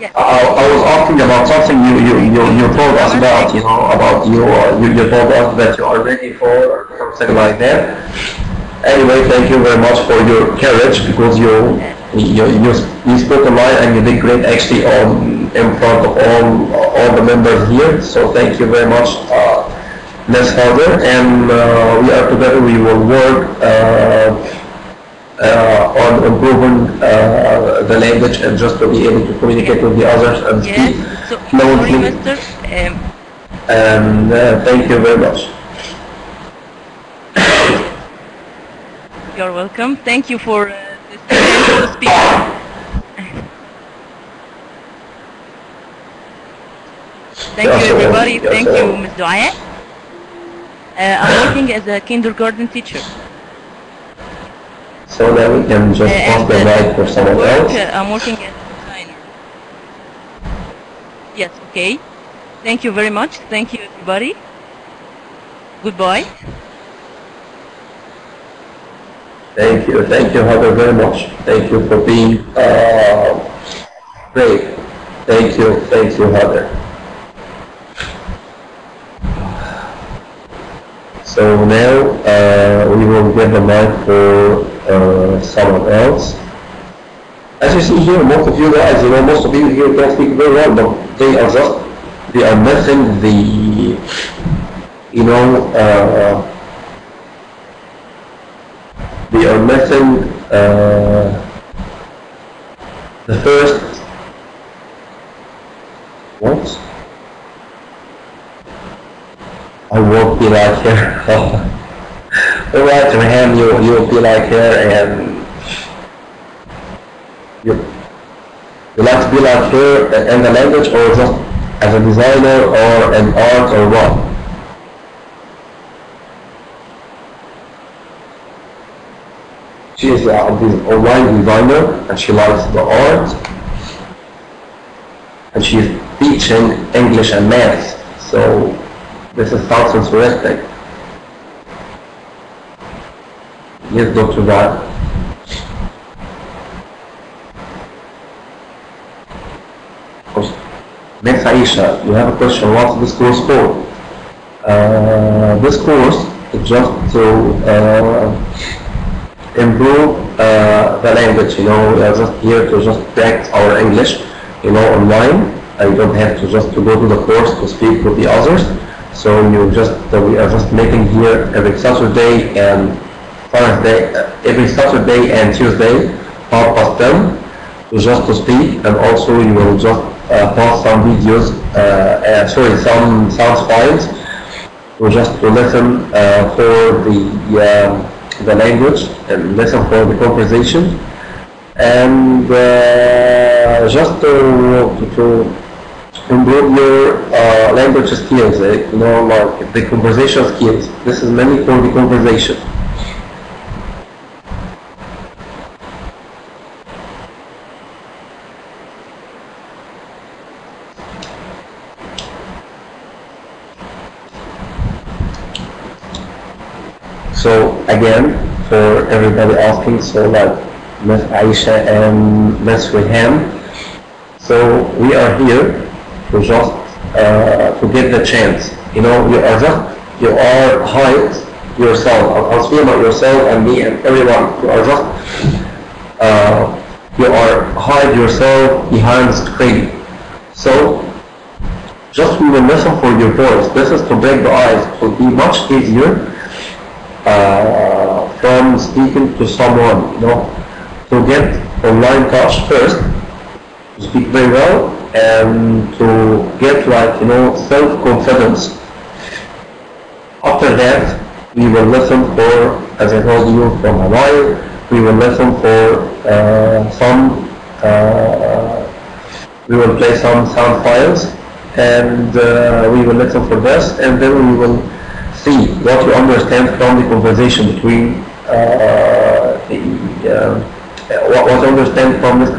Yes. I was asking about something you told us about, about you told us that you are ready for something like that. Anyway, thank you very much for your courage, because you spoke a lot and you did great actually in front of all the members here. So thank you very much, Ms. Harder, and we are together. We will work on improving the language, and just to be able to communicate with the others and speak fluently. Sorry, Mr. And thank you very much. You're welcome. Thank you for this chance to speak. Thank you, everybody. Thank you, Ms. Dua. I'm working as a kindergarten teacher. So that we can just pass the mic for someone else. I'm working as a designer. Yes, okay. Thank you very much. Thank you, everybody. Goodbye. Thank you, Heather, very much. Thank you for being brave. Thank you, Heather. So now we will give the mic for someone else. As you see here, most of you guys, most of you here can speak very well, but they are missing the, they are missing the first, what? I won't be like her. Alright, Rehan, you'll be like her, and you like to be like her in the language, or just as a designer or an art, or what? She is an online designer, and she likes the art, and she's teaching English and maths. So this is sounds interesting. Yes, Dr. Ryan. Next, Aisha, you have a question. What's this course for? This course is just to improve the language. We are just here to just practice our English, online. You don't have to just to go to the course to speak with the others. So we are just meeting here every Saturday and Thursday, every Saturday and Tuesday, 10:30, to speak, and also you will just post some videos, some sound files, to listen for the language, and listen for the conversation, and just to improve your language skills, like the conversation skills. This is mainly for the conversation. So again, for everybody asking, so like Ms. Aisha and Ms. Rehan, so we are here to just to get the chance. You are hide yourself. I'll speak about yourself and me and everyone. You are hide yourself behind the screen. So just we will listen for your voice. This is to break the ice. It will be much easier from speaking to someone, to get online touch first, to speak very well, and to get self-confidence. After that, we will listen for, as I told you, from a while, we will listen for we will play some sound files, and we will listen for this, and then we will see what you understand from the conversation between what you understand from this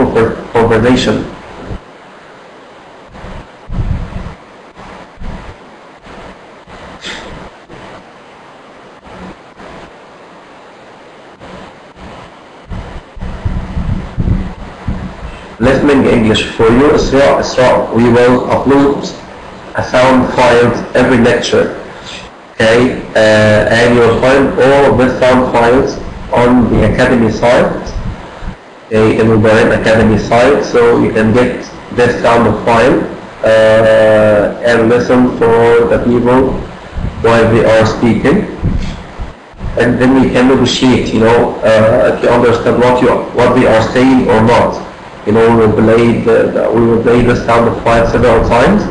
conversation. listening English for you. So we will upload a sound files every lecture. Okay, and you will find all of the sound files on the Academy site, okay, in Aldarayn Academy site, so you can get this sound file and listen for the people while they are speaking, and then we can negotiate. You know, if you understand what they are saying or not. You know, we will play the sound file several times,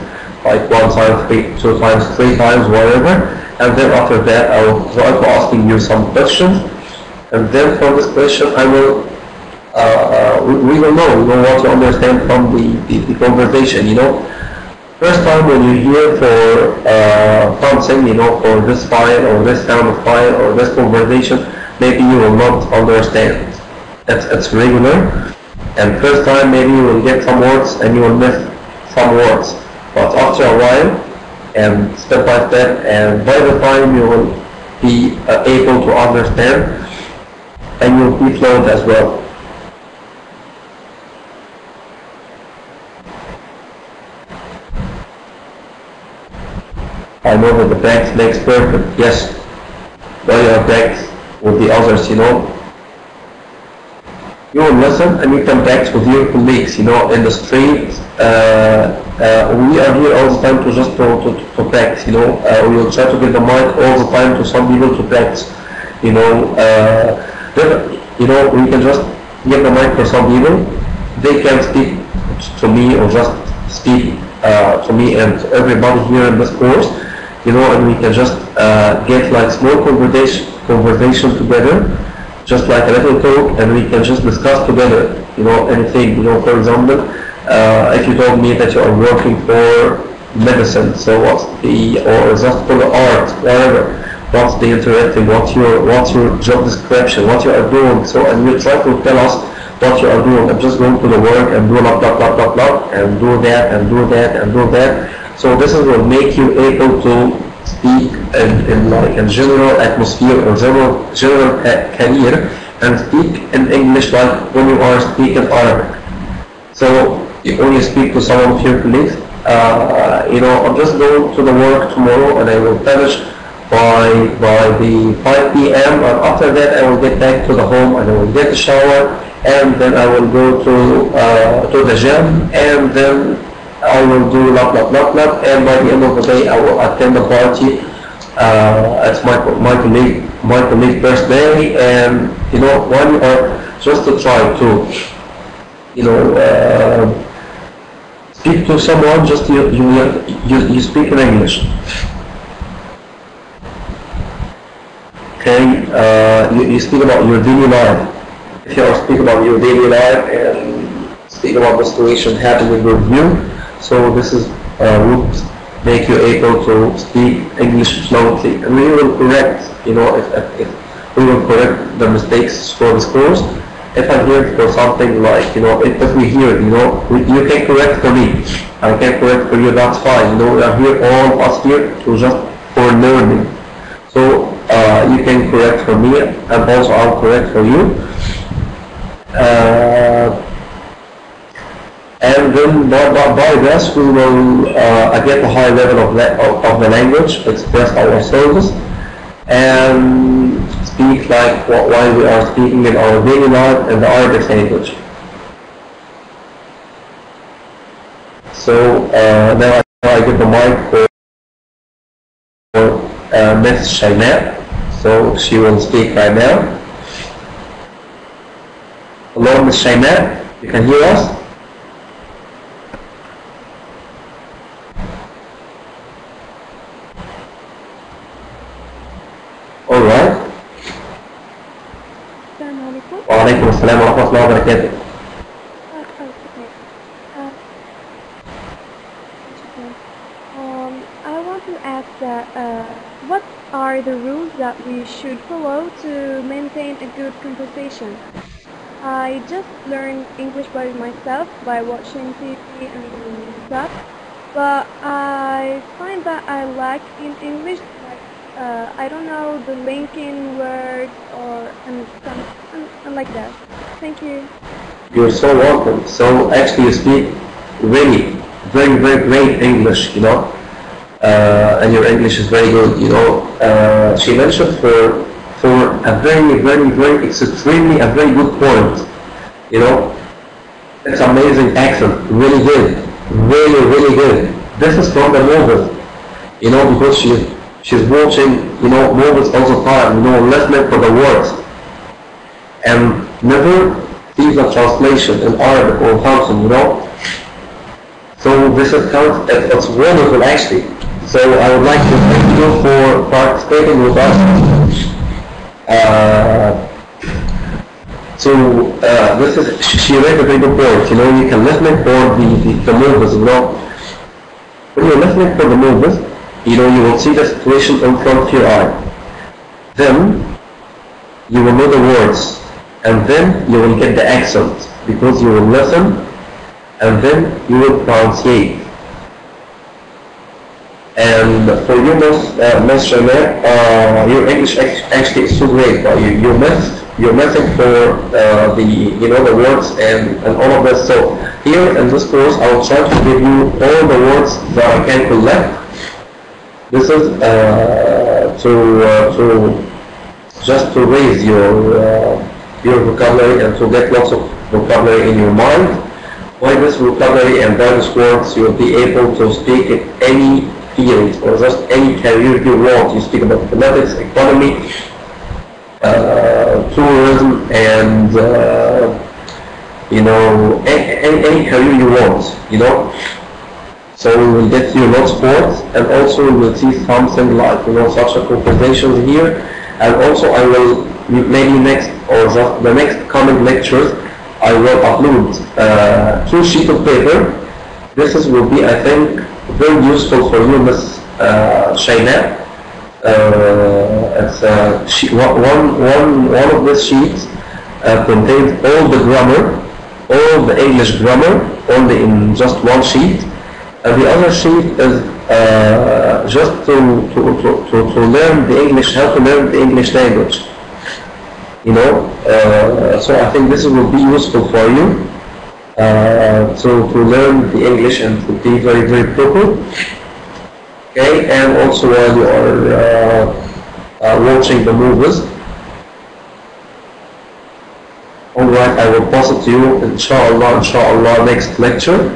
like one time, two times, three times, whatever. And then after that, I will try to asking you some questions, and then for this question, I will we will know what to understand from the conversation. You know, first time when you hear for something, you know, for this file or this sound file or this conversation, maybe you will not understand. It's regular, and first time maybe you will get some words and you will miss some words, but after a while, and step by step, and by the time you will be able to understand, and you'll be fluent as well. I know that the practice makes perfect. Yes, while you are practice with the others, you know, you will listen and you can practice with your colleagues, you know, in the street. We are here all the time to just to practice, you know. We will try to give the mic all the time to some people to practice, you know. You know, we can just give the mic for some people. They can speak to me or just speak to me and everybody here in this course, you know, and we can just get like small conversation together, just like a little talk, and we can just discuss together, you know, anything. You know, for example, if you told me that you are working for medicine, so what's or just for the art, whatever, what's the interesting, what's your job description, what you are doing, so, and you try to tell us what you are doing. I'm just going to the work and do blah blah blah blah blah, and do that and do that and do that. So this is what make you able to speak in like a general atmosphere or general career, and speak in English like when you are speaking Arabic. So when you speak to someone of your colleagues, you know, I'm just going to the work tomorrow and I will finish by the 5 p.m. and after that I will get back to the home and I will get a shower, and then I will go to the gym, and then I will do blah blah blah blah, and by the end of the day I will attend a party. It's my colleague's birthday, and you know, when you are just to try to, you know, speak to someone, just you speak in English. Okay, you speak about your daily life. If you are speak about your daily life and speak about the situation happening with you, so this is would make you able to speak English fluently, and we will correct, you know, if we will correct the mistakes for this course. If I hear for something like, you know, if we hear, you know, you can correct for me, I can correct for you, that's fine. You know, we are here, all of us here, to just for learning. So you can correct for me, and also I'll correct for you. And then by this we will get a high level of the language, express ourselves, and speak like while we are speaking in our daily life in the Arabic language. So now I give the mic for Miss Shayna, so she will speak right now. Hello, Miss Shayna, you can hear us? All right. وعليكم السلام ورحمة الله وبركاته. I want to ask that what are the rules that we should follow to maintain a good conversation? I just learned English by myself by watching TV and stuff, but I find that I lack in English. I don't know the linking words or and like that. Thank you. You're so welcome. So actually you speak really very, very great English, you know, and your English is very good, you know. She mentioned for a very, very, very, extremely a very good point, you know. It's amazing accent, really good, really, really good. This is from the movies, you know, because she's watching, you know, movies all the time, you know, listening for the words, and never sees a translation in Arabic or something, you know. So this is it's wonderful actually. So I would like to thank you for participating with us. This is, she made a very good point, you know, you can listen for the movies, you know. When you're listening for the movies, you know, you will see the situation in front of your eye. Then you will know the words, and then you will get the accent, because you will listen, and then you will pronunciate. And for you, Ms. Janet, your English actually is so great, but you're missing for the words and all of this. So here in this course, I will try to give you all the words that I can collect. This is just to raise your vocabulary and to get lots of vocabulary in your mind. By this vocabulary and by these words, you'll be able to speak in any field or just any career you want. You speak about politics, economy, tourism, and you know, any career you want, you know. So we will get you lots of words, and also we will see something like, you know, such a conversation here, and also I will maybe next or just the next coming lectures I will upload 2 sheets of paper. This will be, I think, very useful for you, Ms. Shaina. It's one of these sheets contains all the grammar, all the English grammar, only in just one sheet, and the other sheet is just to learn the English, how to learn the English language. You know, so I think this will be useful for you to learn the English and to be very, very proper. Okay, and also while you are watching the movies. Alright, I will pass it to you, inshallah, next lecture.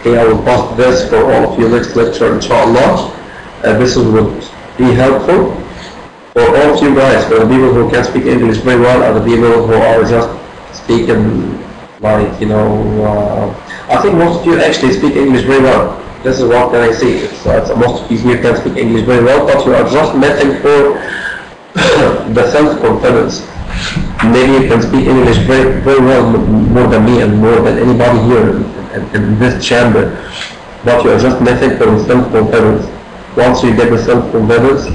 Okay, I will pass this for all of you next lecture, inshallah. This would be helpful for all of you guys, for the people who can speak English very well, and the people who are just speaking like, you know, I think most of you actually speak English very well. This is what can I see. It's most of you here can speak English very well, but you are just missing for the self-confidence. Maybe you can speak English very, very well, more than me and more than anybody here in this chamber, but you are just missing for the self-confidence. Once you get the self-confidence,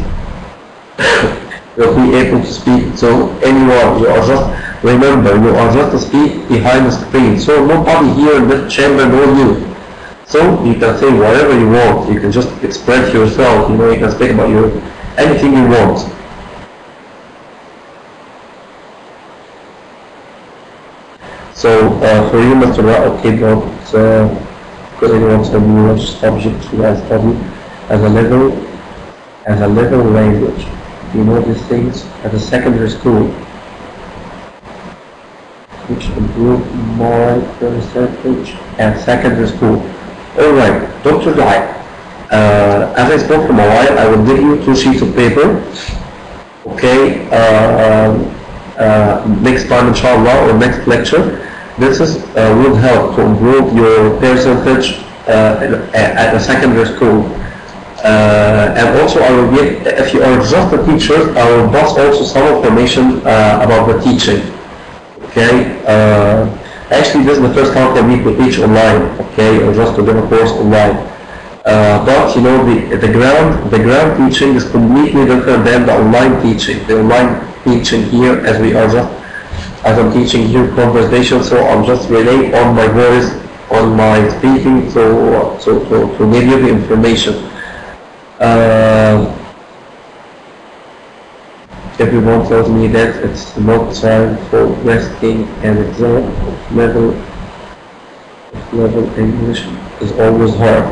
you'll be able to speak to anyone. You are just, remember, you are just to speak behind the screen, so nobody here in this chamber knows you. So you can say whatever you want, you can just express yourself, you know, you can speak about anything you want. So for you, Mr. Ra, okay, but because anyone said you want subject to study as a level language. You know these things at a secondary school, which improved my percentage at secondary school. Alright, Dr. Dai, as I spoke from a while, I will give you 2 sheets of paper. Okay, next time inshallah, or next lecture. This would help to improve your percentage at a secondary school. And also I will give, if you are just a teacher, I will pass also some information about the teaching. Okay, actually this is the first time for me to teach online, okay, or just to give a course online. But you know, the ground teaching is completely different than the online teaching. The online teaching here, as I'm teaching here conversation, so I'm just relying on my voice, on my speaking, to give you the information. everyone tells me that it's not time for resting an exam level English is always hard.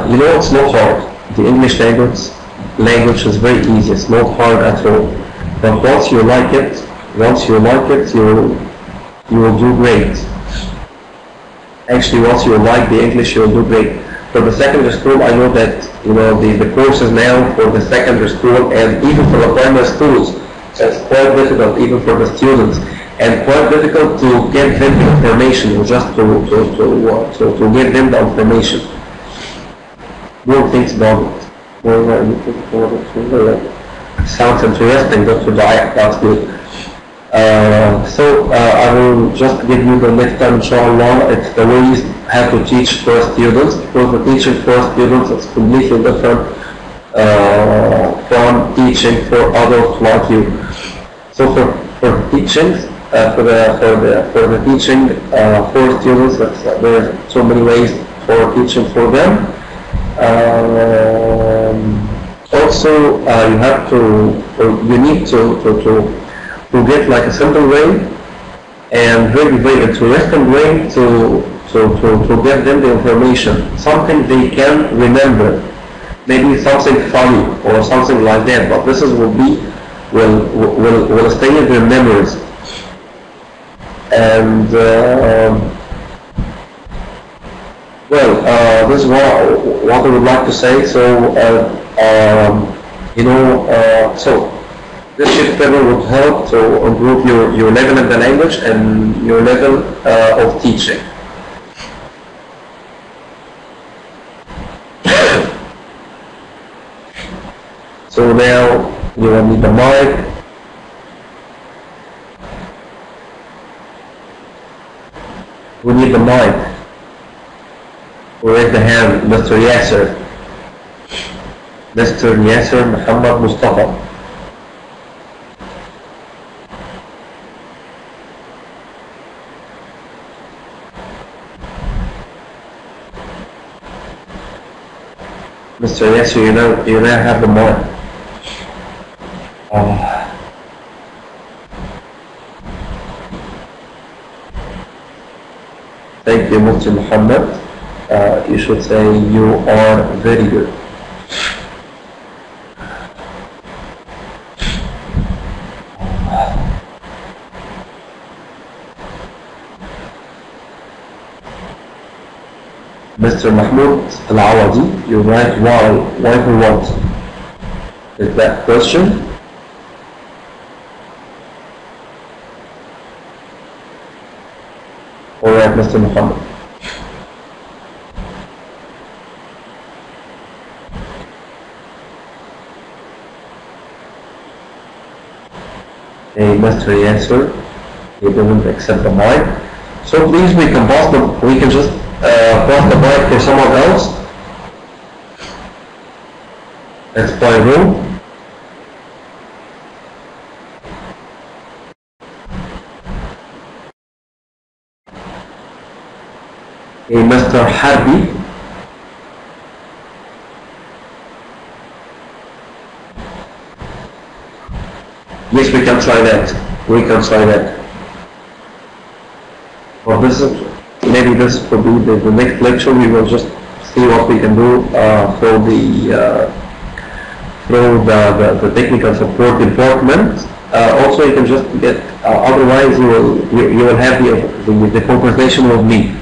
You know, it's not hard. The English language is very easy. It's not hard at all. But once you like it, you will do great. Actually, once you like the English, you will do great. For the secondary school, I know that the courses now for the secondary school and even for the primary schools, it's quite difficult even for the students, and quite difficult to get them the information, or just to give them the information. More things about it. Sounds interesting, Dr. Daya. That's good. So I will just give you the next time, inshallah. It's the ways how to teach for students, because the teaching for students is completely different from teaching for adults like you. So for teaching, for the teaching for students, there are so many ways for teaching for them. Also, you need to get like a simple way and very, very interesting way to give them the information, something they can remember, maybe something funny or something like that. But this will stay in their memories. And this is what I would like to say. So so this shift level would help to improve your level in the language and your level of teaching. So now you will need the mic. We need the mic. Raise the hand, Mr. Yasser. Mr. Yasser Muhammad Mustafa. Mr. Yasser, you now have the mic. Thank you, Mr. Muhammad. You should say you are very good. Mr. Mahmoud Al-Awadi, you write why for what? Is that question? Alright, Mr. Muhammad. Hey, Mr. Yasser, he doesn't accept the mic. So please, we can just pass the mic for someone else. That's by rule. Hey, Mr. Harbi. Yes, we can try that. We can try that. Well, maybe this will be the next lecture. We will just see what we can do through the technical support department. Also, you can just get. Otherwise, you will have the conversation with me.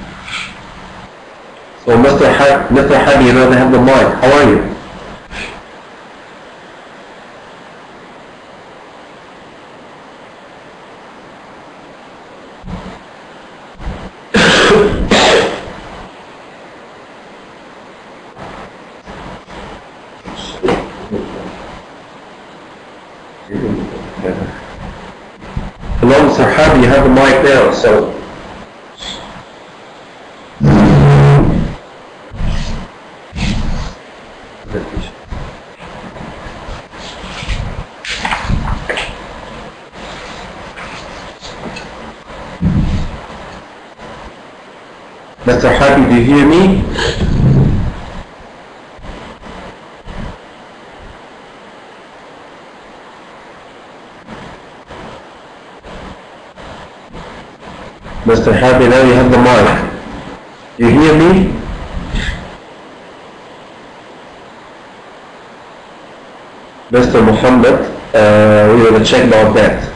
So, Mr. Harbi, you don't have the mic. How are you? Hello, Mr. Harbi, you have the mic now, so. Mr. Harbi, do you hear me? Mr. Happy, now you have the mic. You hear me? Mr. Muhammad, we will check about that.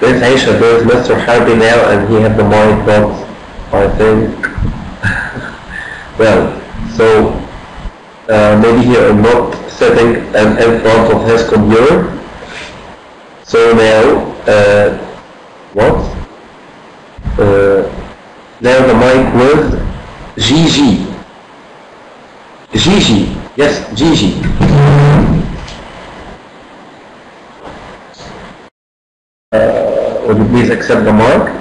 Let's Aisha, there is Mr. Harbi now and he had the mic, but I think, well, so maybe he is not sitting in front of his computer. So now, what? Now the mic with Gigi. Gigi, yes, Gigi. Would you please accept the mic?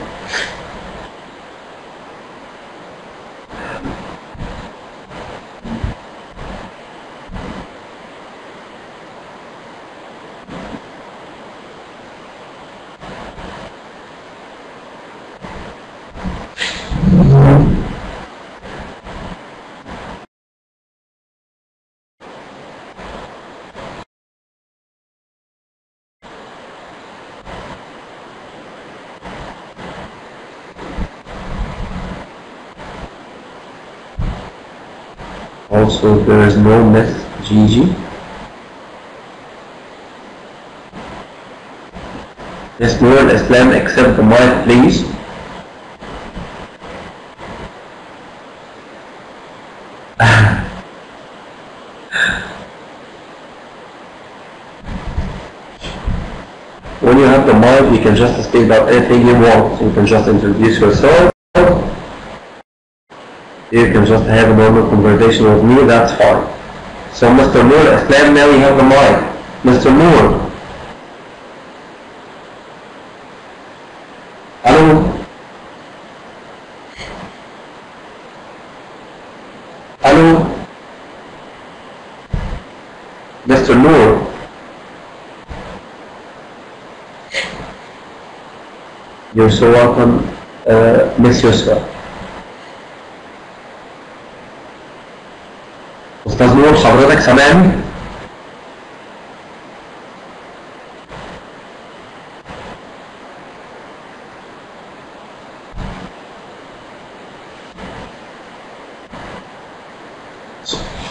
Also, there is no Miss Gigi. Miss Noor Islam, accept the mic, please. When you have the mic, you can just speak about anything you want. You can just introduce yourself. You can just have a normal conversation with me, that's fine. So Mr. Noor Islam, now you have the mic. Mr. Noor. Hello? Hello? Mr. Noor. You're so welcome, Miss Yusra. أستاذ نور حضرتك سامعني؟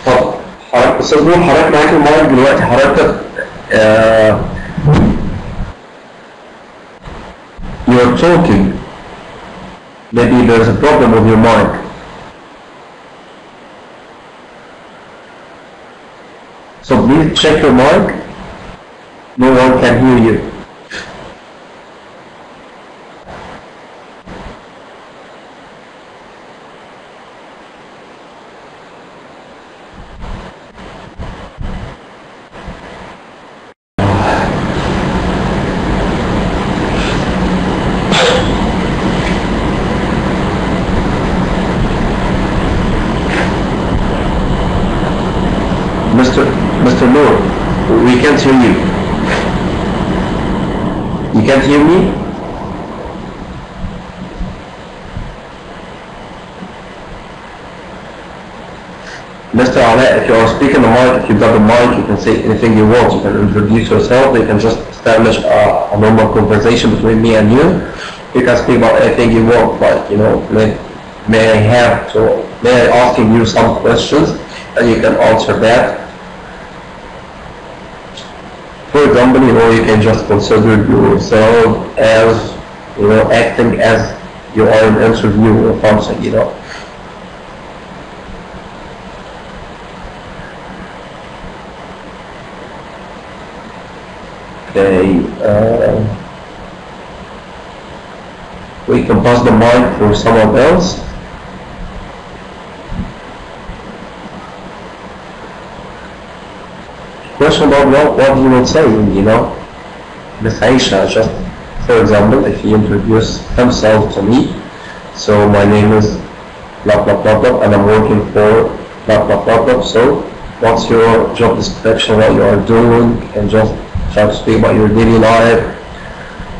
طب حضرتك أستاذ نور حضرتك معاك المايك دلوقتي حضرتك you're talking. Maybe there's a problem with your mic. So please check your mic. No one can hear you. Mr. Noor, we can't hear you. You can't hear me? Mr. Ala, if you are speaking the mic, if you've got the mic, you can say anything you want. You can introduce yourself. You can just establish a normal conversation between me and you. You can speak about anything you want, like, you know, may I asking you some questions and you can answer that. For example, you know, you can just consider yourself as, you know, acting as you are in an interview or something, you know. Okay, we can pass the mic for someone else. Question about what you would say, you know. Miss Aisha, just for example, if he introduced himself to me, so my name is blah blah blah blah and I'm working for blah blah blah blah, so what's your job description, what you are doing, and just try to speak about your daily life,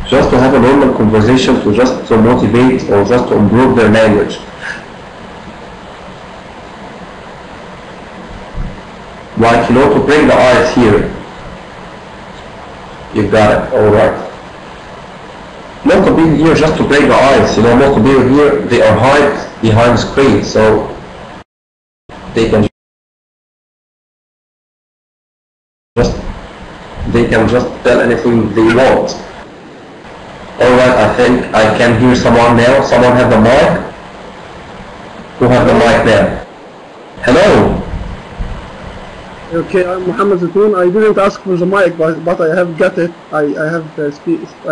just to have a normal conversation, to motivate or just to improve their language. Like, you know, to break the ice here. You got it. All right. Most of people here just to break the ice. You know, most of people here they are hide behind screens, so they can just tell anything they want. All right. I think I can hear someone now. Someone have the mic. Who have the mic now? Hello. Okay, I'm Muhammad Zatoun. I didn't ask for the mic, but I have got it. I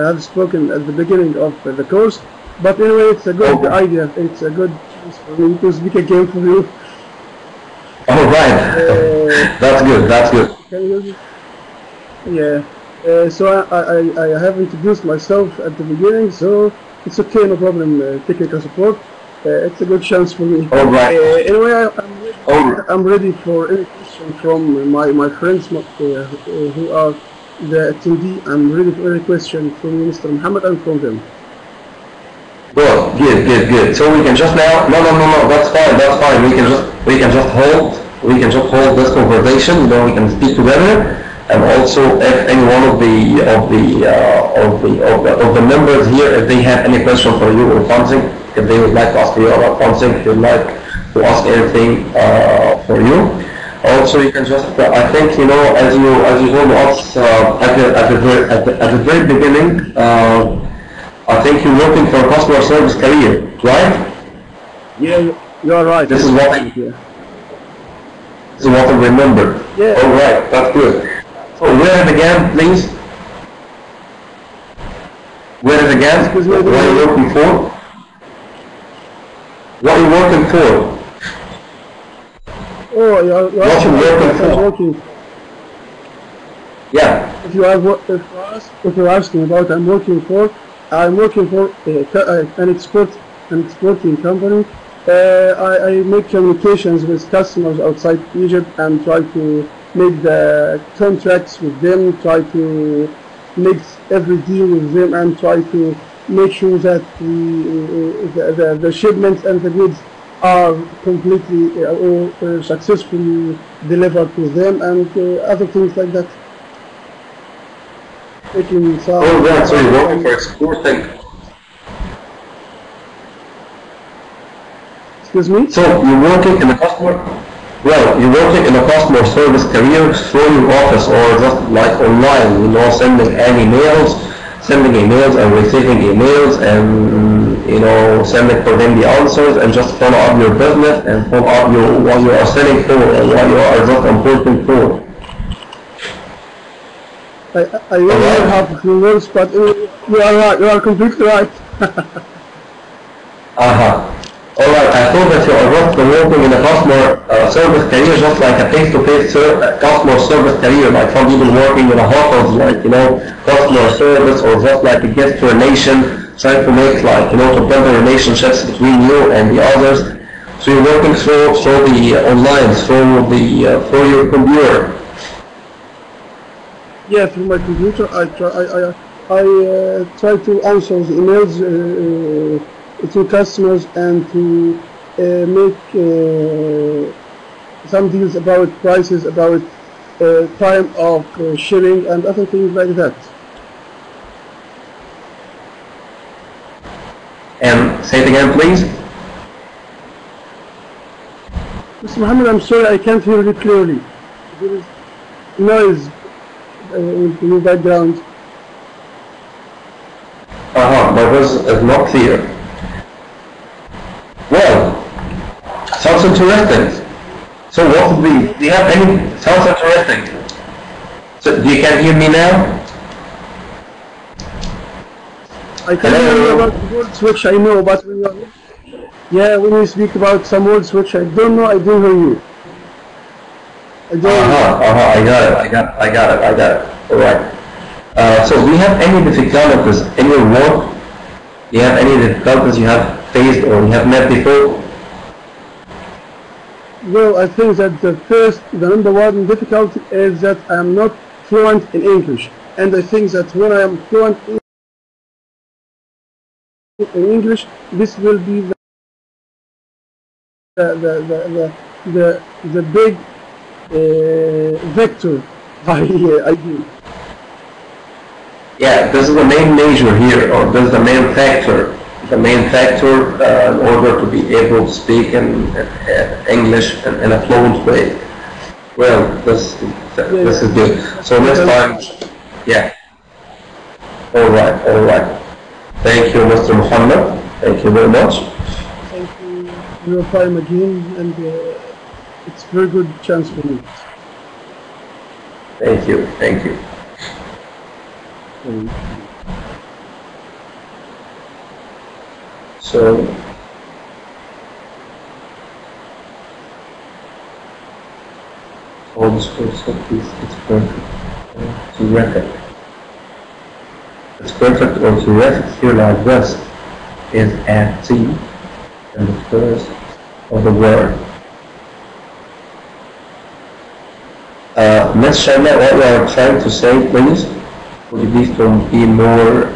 have spoken at the beginning of the course. But anyway, it's a good idea. It's a good chance for me to speak again for you. All right. That's good. That's good. Can you hear me? Yeah. So I have introduced myself at the beginning, so it's okay, no problem. Technical support. It's a good chance for me. All right. Anyway, I'm ready for any question from my friends who are the attendee. I'm ready for any question from Mr. Muhammad and from them. Good. So we can just now. No. That's fine. We can just hold this conversation. You know, we can speak together. And also, if any one of the members here, if they have any question for you or something, if they would like to ask you about something, if you'd like to ask anything for you. Also, you can just, I think, you know, as you told us at the very beginning, I think you're working for a customer service career, right? Yeah, you're right. This is what I remember. Yeah. All right, that's good. So where it again, please? Where it again? What are you working for? What are you working for? Oh, you're what you working for? Yeah. If you're asking about I'm working for an exporting company. I make communications with customers outside Egypt and try to make the contracts with them, try to make every deal with them, and try to make sure that the shipments and the goods are completely or successfully delivered to them, and other things like that. Oh, right, so you're working for exporting. Excuse me? So you're working in a customer service career through your office or just like online, you know, sending emails and receiving emails and, you know, sending for them the answers and just follow up your business and follow up what you are selling for and what you are just importing for. I really have a few words, but you are right, you are completely right. Alright, I thought that you are just working in a customer service career, just like a face-to-face customer service career, like some people working in a hotels, like, you know, customer service, or just like a guest relation, trying to make, like, you know, to build the relationships between you and the others. So you're working through the online, through your computer. Yeah, through my computer, I try to answer the emails to customers and to make some deals about prices, about time of shipping and other things like that. And say it again, please. Mr. Muhammad, I'm sorry, I can't hear you clearly. There is noise in your background. My voice is not clear. Well, sounds interesting. So what would be, do you have any, sounds interesting. So you can hear me now? I can hear you about the words which I know, but when you speak about some words which I don't know, I don't hear you. I got it. Alright. So do you have any difficulties in your work? Do you have any difficulties you have faced or you have met before? Well, I think that the number one difficulty is that I am not fluent in English, and I think that when I am fluent in English, this will be the big vector I do. Yeah, this is the main major here, or this is the main factor. The main factor in order to be able to speak in English in a fluent way. Well, this is good. So next time, yeah. All right. Thank you, Mr. Muhammad. Thank you very much. Thank you for your time again, and it's a very good chance for me. Thank you. Thank you. So, all the schools of this, it's perfect. Terrific. It's perfect or terrific here like this is at T in the first of the word. Ms. Sharma, what you are trying to say, please? Would you please be more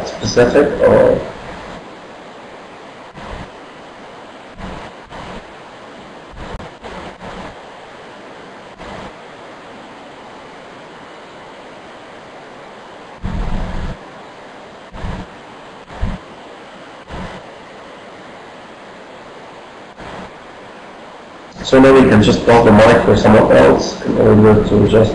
specific or? So now we can just pause the mic for someone else in order to just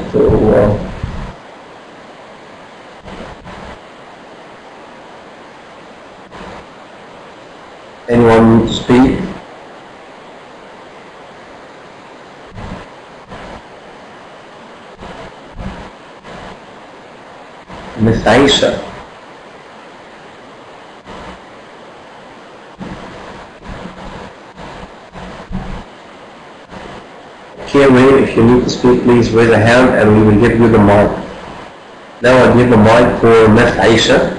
anyone need to speak? Miss Aisha. Ray, if you need to speak, please raise a hand and we will give you the mic. Now I give the mic for Miss Aisha.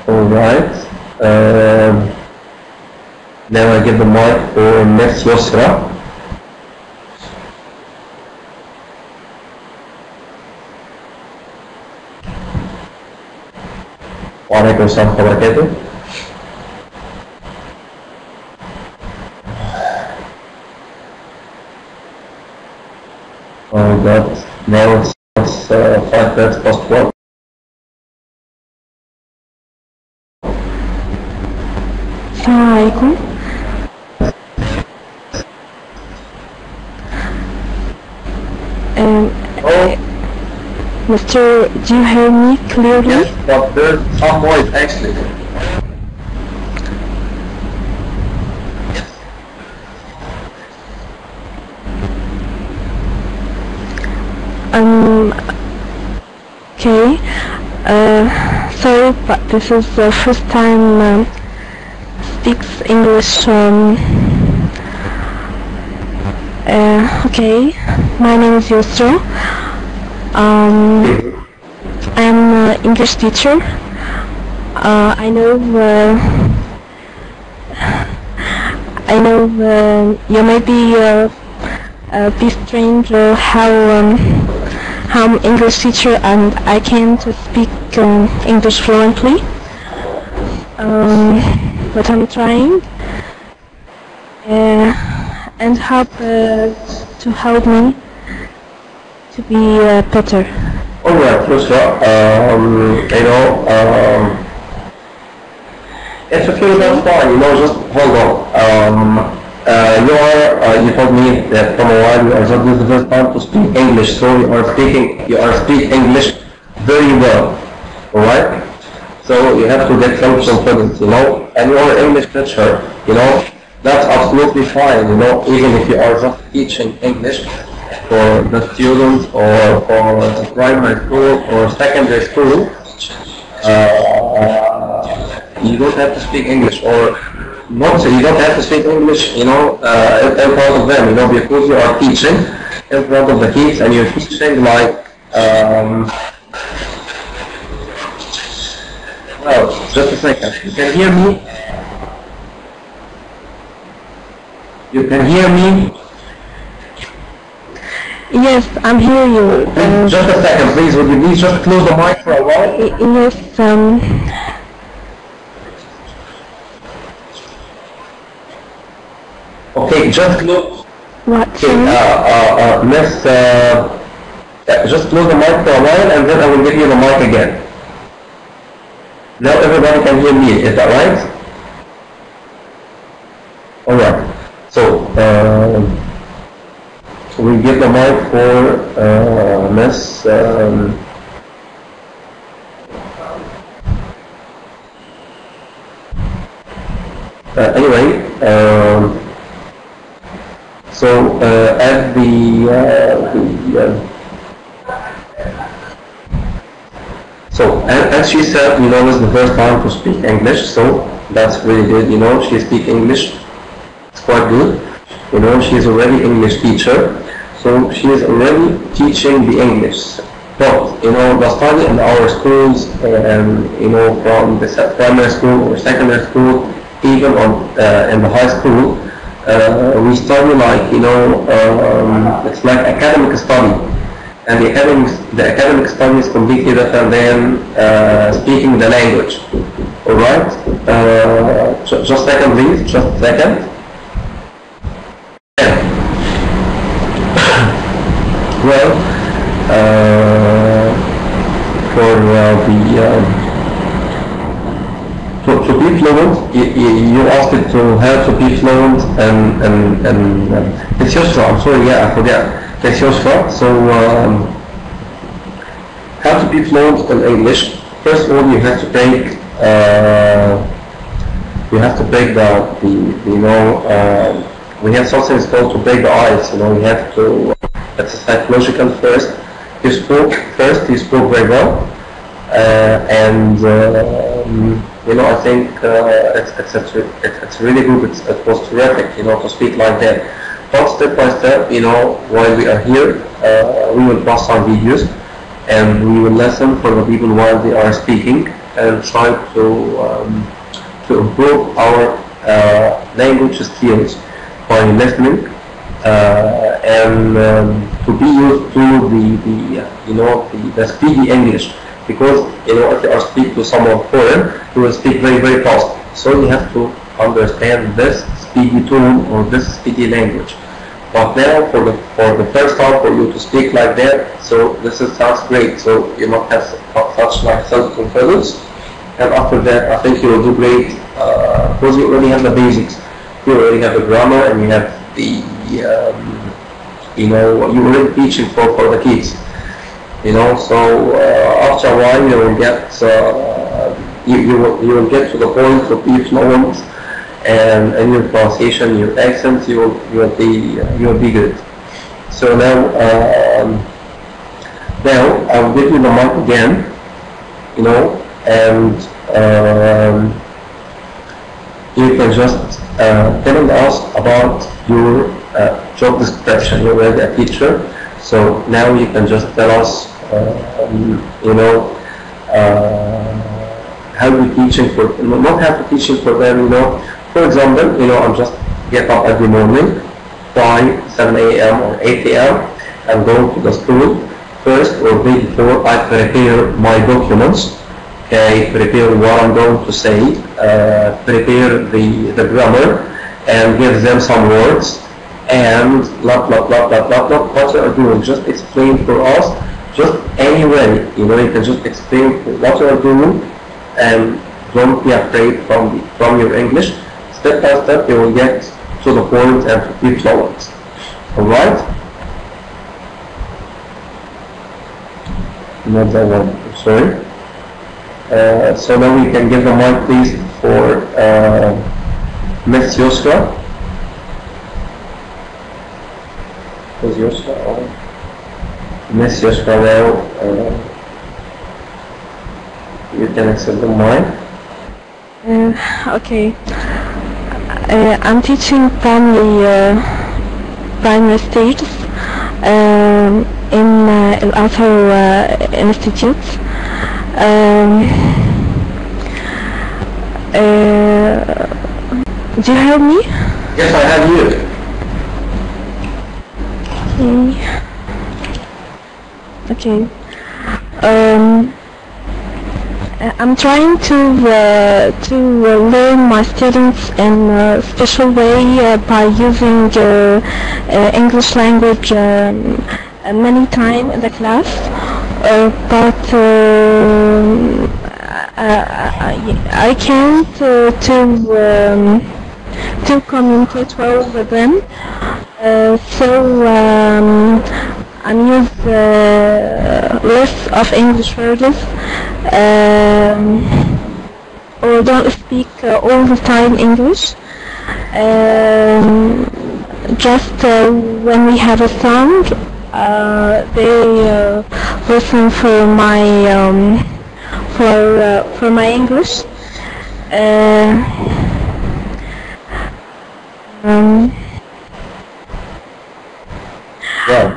Alright. Now I give the mic for Miss Yusra. وعليكم السلام ورحمة الله وبركاته. Oh God, now it's 5 minutes past 12. السلام عليكم. Mr. Do you hear me clearly? Yes, but there's some noise actually. Okay. Sorry, but this is the first time speaks English. Okay. My name is Yusra. I'm an English teacher. I know you may be strange how I'm English teacher and I can't speak English fluently. But I'm trying and hope to help me to be better. Alright, Yusra, it's okay, that's fine, just hold on. You told me that from a while you are just this is the first time to speak English, so you are speaking English very well, alright? So you have to get some confidence, and you are an English teacher, that's absolutely fine, even if you are just teaching English for the students or for the primary school or secondary school, you don't have to speak English, or not so you don't have to speak English, in front of them, because you are teaching in front of the kids and you're teaching like, well, just a second, you can hear me? You can hear me? Yes, I'm hearing you. Just a second, please. Would you please just close the mic for a while? Yes. Okay, Okay, just close. What? Okay, Miss, just close the mic for a while and then I will give you the mic again. Now everybody can hear me, is that right? Alright, so we give the mic for Miss anyway, so at so as she said, you know, this is the first time to speak English, so that's really good. You know, she speaks English. It's quite good. You know, she is already English teacher, so she is already teaching the English. But you know, the study in our schools, and you know, from the primary school or secondary school, even on in the high school, we study like, you know, it's like academic study, and the academic study is completely different than speaking the language. All right, just a second, please. Just a second. Well, to be fluent, you asked it to how to be fluent and it's Yusra, I'm sorry, yeah, I forget. It's Yusra. So how to be fluent in English? First of all, you have to take the you know, we have something called to break the ice. You know, we have to. It's psychological first. You spoke very well, and you know, I think it's really good. It was terrific, you know, to speak like that. But step by step, you know, while we are here, we will post some videos, and we will listen for the people while they are speaking, and try to improve our language skills by listening and to be used to the speedy English, because you know, if you are speaking to someone foreign, you will speak very, very fast. So you have to understand this speedy tone or this speedy language. But now for the first time for you to speak like that, so this sounds great. So you must have such like self-confidence, and after that I think you will do great because you already have the basics. You already have the grammar, and you have the you know, you already teaching for the kids. You know, so after a while you will get you will get to the point to be fluent, and in your pronunciation, your accent, you will be good. So now I will give you the mic again. You know, and you can just telling us about your job description. You're already a teacher, so now you can just tell us, you know, how you teaching for, not how to teaching for them. You know, for example, you know, I'm just get up every morning, 7 a.m. or 8 a.m. and go to the school. First or before I prepare my documents. Okay, prepare what I'm going to say, prepare the grammar, and give them some words, and what you are doing. Just explain for us, just anyway, you know, you can just explain what you are doing, and don't be afraid from your English. Step by step, you will get to the point and to be fluent. Alright? Not that one, sorry. So now we can give the mic please for Miss Yusra. Miss Yusra, Miss Yusra, now you can accept the mic. Okay. I'm teaching primary stages in Aldarayn Institute. Do you hear me? Yes, I have you. Okay. I'm trying to learn my students in a special way by using English language many times in the class, but I can't to communicate well with them. So I'm use less of English words, or don't speak all the time English. Just when we have a song, they listen for my English. Yeah.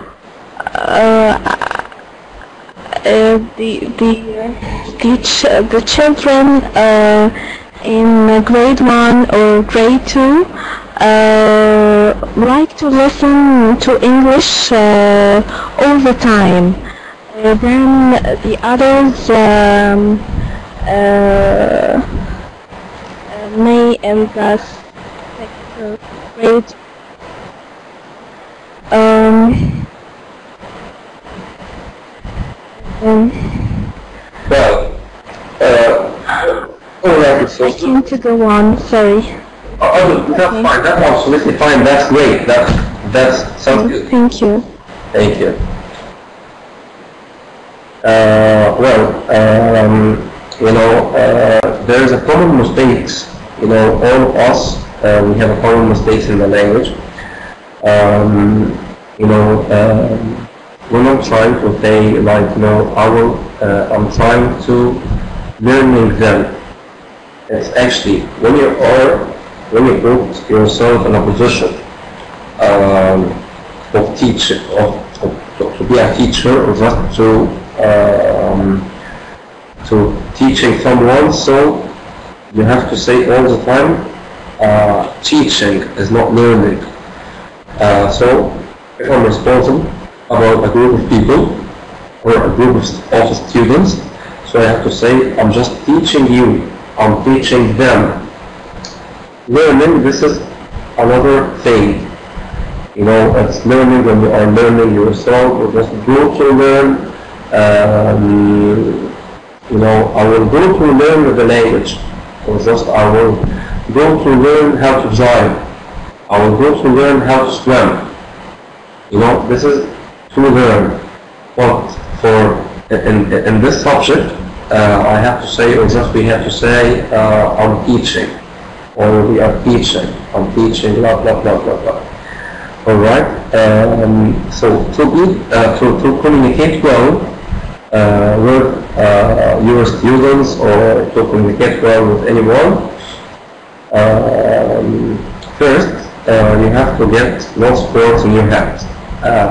The children in grade 1 or grade 2 like to listen to English all the time. Then the others may in the second grade Well, I can't go on, sorry. That's fine. That's absolutely fine. That's great. That sounds good. Thank you. Thank you. There's a common mistakes. All of us, we have a common mistakes in the language. We're not trying to say like, I'm trying to learning them. It's actually when you put yourself in a position of teaching, to be a teacher, or just to teaching someone, so you have to say all the time, teaching is not learning. So if I'm responsible about a group of people or a group of students, so I have to say, I'm just teaching you, I'm teaching them. Learning, this is another thing. It's learning when you are learning yourself, or just go to learn. I will go to learn the language, or just I will go to learn how to drive. I will go to learn how to swim. This is to learn. But in this subject, I have to say, or just we have to say, I'm teaching, or we are teaching, I'm teaching, blah, blah, blah, blah, blah. Alright? So to communicate well with your students, or to communicate well with anyone, first, you have to get lots of words in your head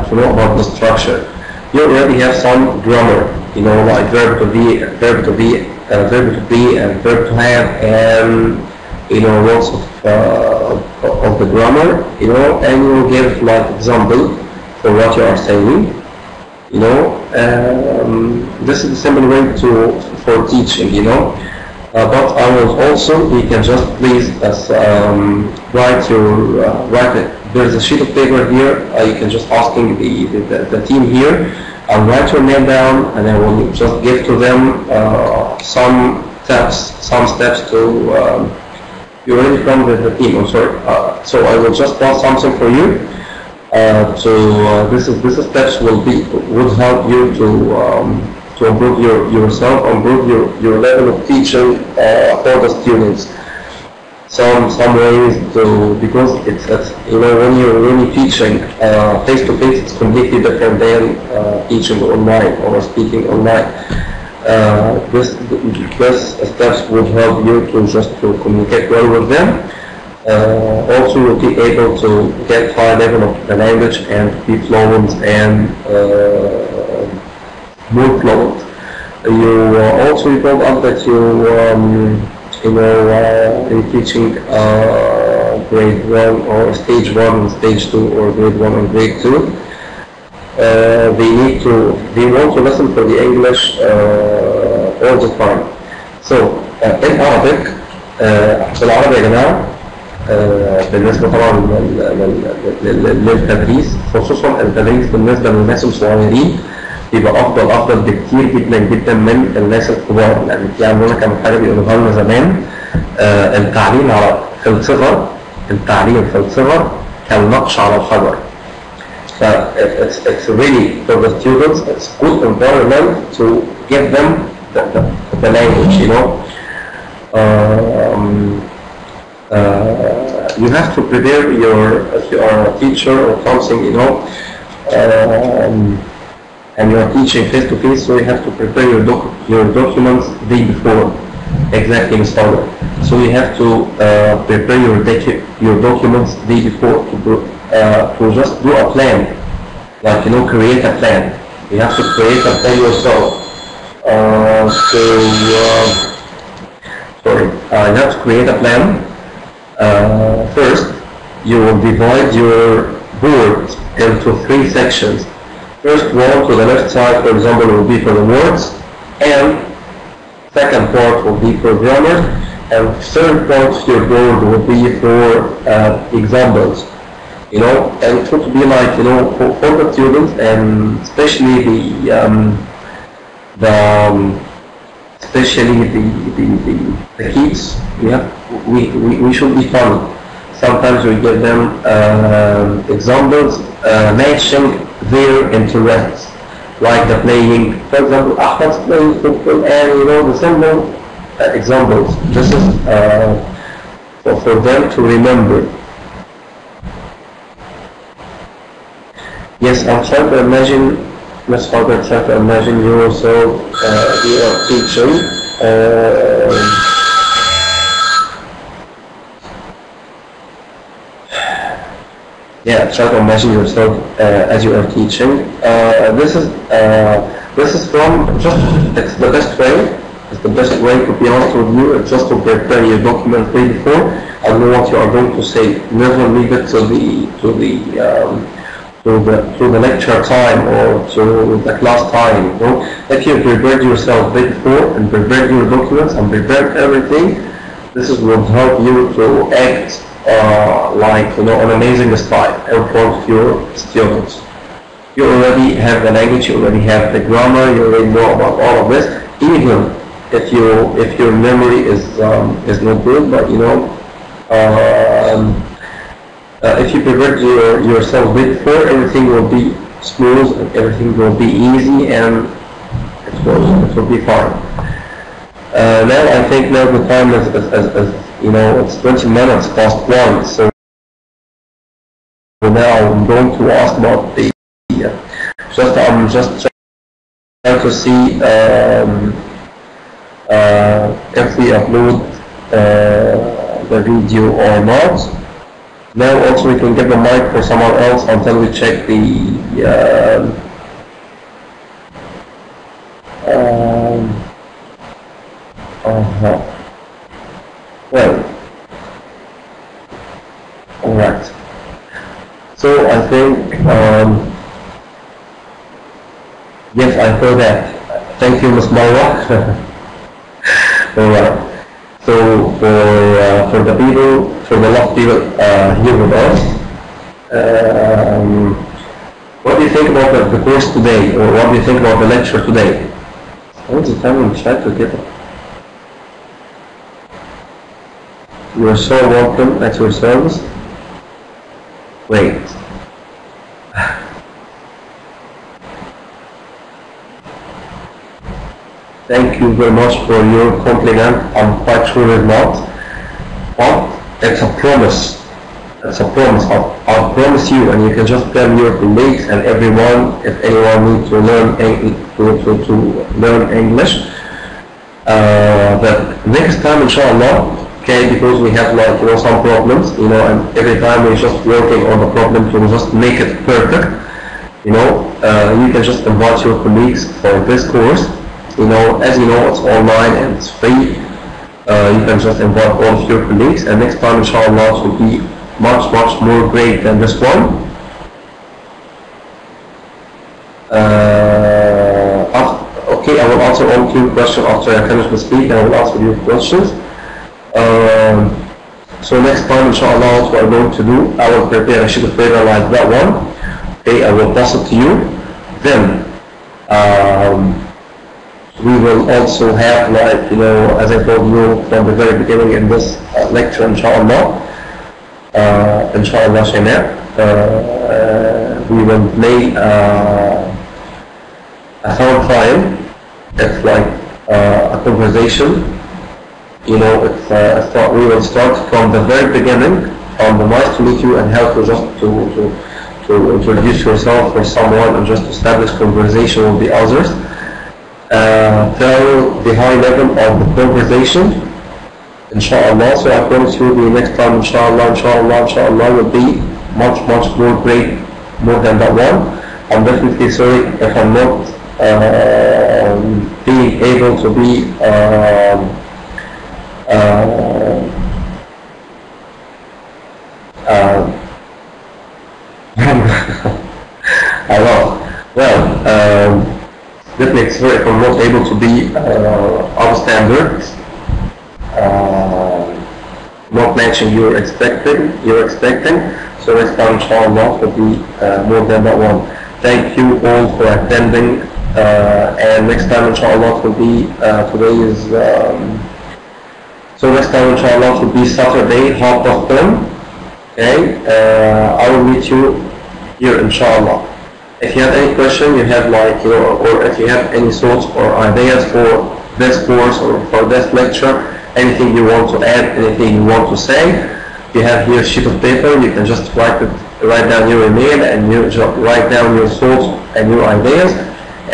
to know about the structure. You already have some grammar, like verb to be, and verb to have, and lots of the grammar, and you give like example for what you are saying. This is a simple way for teaching. But I will also, you can just please write it. There's a sheet of paper here. You can just asking the team here. I'll write your name down, and I will just give to them some steps to. You already come with the team. I'm sorry. So I will just pass something for you. This steps would help you to improve yourself, improve your level of teaching for the students. Some ways because it's when you're teaching face to face, it's completely different than teaching online or speaking online. This steps would help you to communicate well with them. Also, you'll be able to get high level of the language and be fluent and more fluent. You also told us that in teaching grade 1 or stage 1 and stage 2, or grade 1 and grade 2, they want to listen for the English all the time. So in Arabic بالعربي يا جماعة بالنسبة طبعا للتدريس، خصوصا التدريس بالنسبة للناس الصغيرين بيبقى أفضل بكتير جدا جدا من الناس الكبار، لأن في عندنا كان حاجة بيقولوها لنا زمان التعليم في الصغر كالنقش على الحجر. It's really for the students, it's good environment to give them the language, you know. You have to prepare if you are a teacher or something, you know, and you are teaching face to face, so you have to prepare your documents the day before, exactly in Starter. So you have to prepare your documents the day before to just do a plan, like, you know, create a plan. You have to create a plan yourself. You have to create a plan. First, you will divide your board into 3 sections. First one to the left side, for example, will be for the words, and second part will be for grammar, and third part of your board will be for examples. You know, and it would be like, you know, for the students, and especially the kids, we should be fun. Sometimes we give them examples matching their interests, like the playing. For example, Ahmed's playing football, and you know, the simple examples. This is for them to remember. Yes, I'm trying to imagine, Ms. Harper, try to imagine yourself, you are teaching. Yeah, try to imagine yourself as you are teaching. This is from just, it's the best way. It's the best way, to be honest with you. It's just to prepare your document way before and know what you are going to say. Never leave it to the lecture time or to the class time. You know? If you prepared yourself way before and prepared your documents and prepared everything, this will help you to act like, you know, an amazing style in front of your students. You already have the language, you already have the grammar, you already know about all of this. Even if your memory is not good, but you know, if you prepare yourself before, everything will be smooth and everything will be easy, and it will be fine. Now I think now the time is you know, it's 20 minutes past 1, so now I'm going to ask about I'm just trying to see if we upload the video or not. Now also we can give the mic for someone else until we check the well, alright. So I think yes, I heard that. Thank you, Ms. Marwa. Alright. So for the last people here with us, what do you think about the course today, or what do you think about the lecture today? All the time we try to get it. You are so welcome at your service. Wait. Thank you very much for your compliment. I'm quite sure it's not. But it's a promise. It's a promise. I'll promise you, and you can just tell your colleagues and everyone, if anyone needs to learn English, that next time, inshallah, okay, because we have, like, you know, some problems, you know, and every time we're just working on the problem to just make it perfect, you know, you can just invite your colleagues for this course. You know, as you know, it's online and it's free. You can just invite all of your colleagues, and next time, inshallah, it will be much more great than this one. Okay, I will answer all few questions after I finish the speech, and I will answer your questions. So next time, inshallah, what we're going to do, I will prepare a sheet of paper like that one. Okay, I will pass it to you. Then we will also have, like, you know, as I told you from the very beginning in this lecture, inshallah, inshallah, we will play a third time. It's like a conversation. You know, we will start from the very beginning, from the nice to meet you and how to just to introduce yourself for someone and just establish conversation with the others. Till the high level of the conversation, inshallah. So I promise you the next time, inshallah, will be much more great, more than that one. I'm definitely sorry if I'm not being able to be definitely sorry if I'm not able to be of standards, not matching you're expecting. So next time, inshallah, will be more than that one. Thank you all for attending, and next time, inshallah, will be today is so next time, inshallah, will be Saturday, 10:30. Okay, I will meet you here, inshallah. If you have any question, you have like or if you have any thoughts or ideas for this course or for this lecture, anything you want to add, anything you want to say, you have here a sheet of paper. You can just write down your email and you just write down your thoughts and your ideas,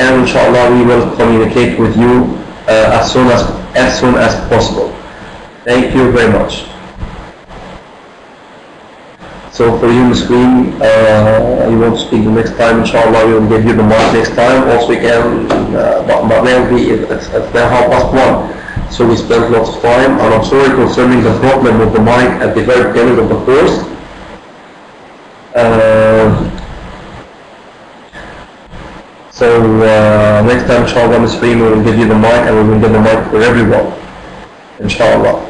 and inshallah we will communicate with you as soon as possible. Thank you very much. So for you, Muslim, you want to speak the next time, inshallah, we will give you the mic next time. Also we can, but now it's now 1:30. So we spent lots of time, and I'm sorry concerning the problem with the mic at the very beginning of the course. So next time, inshallah, Muslim, we will give you the mic, and we will give the mic for everyone, inshallah.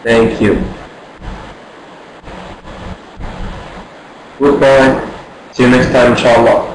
Thank you. Goodbye. See you next time, inshallah.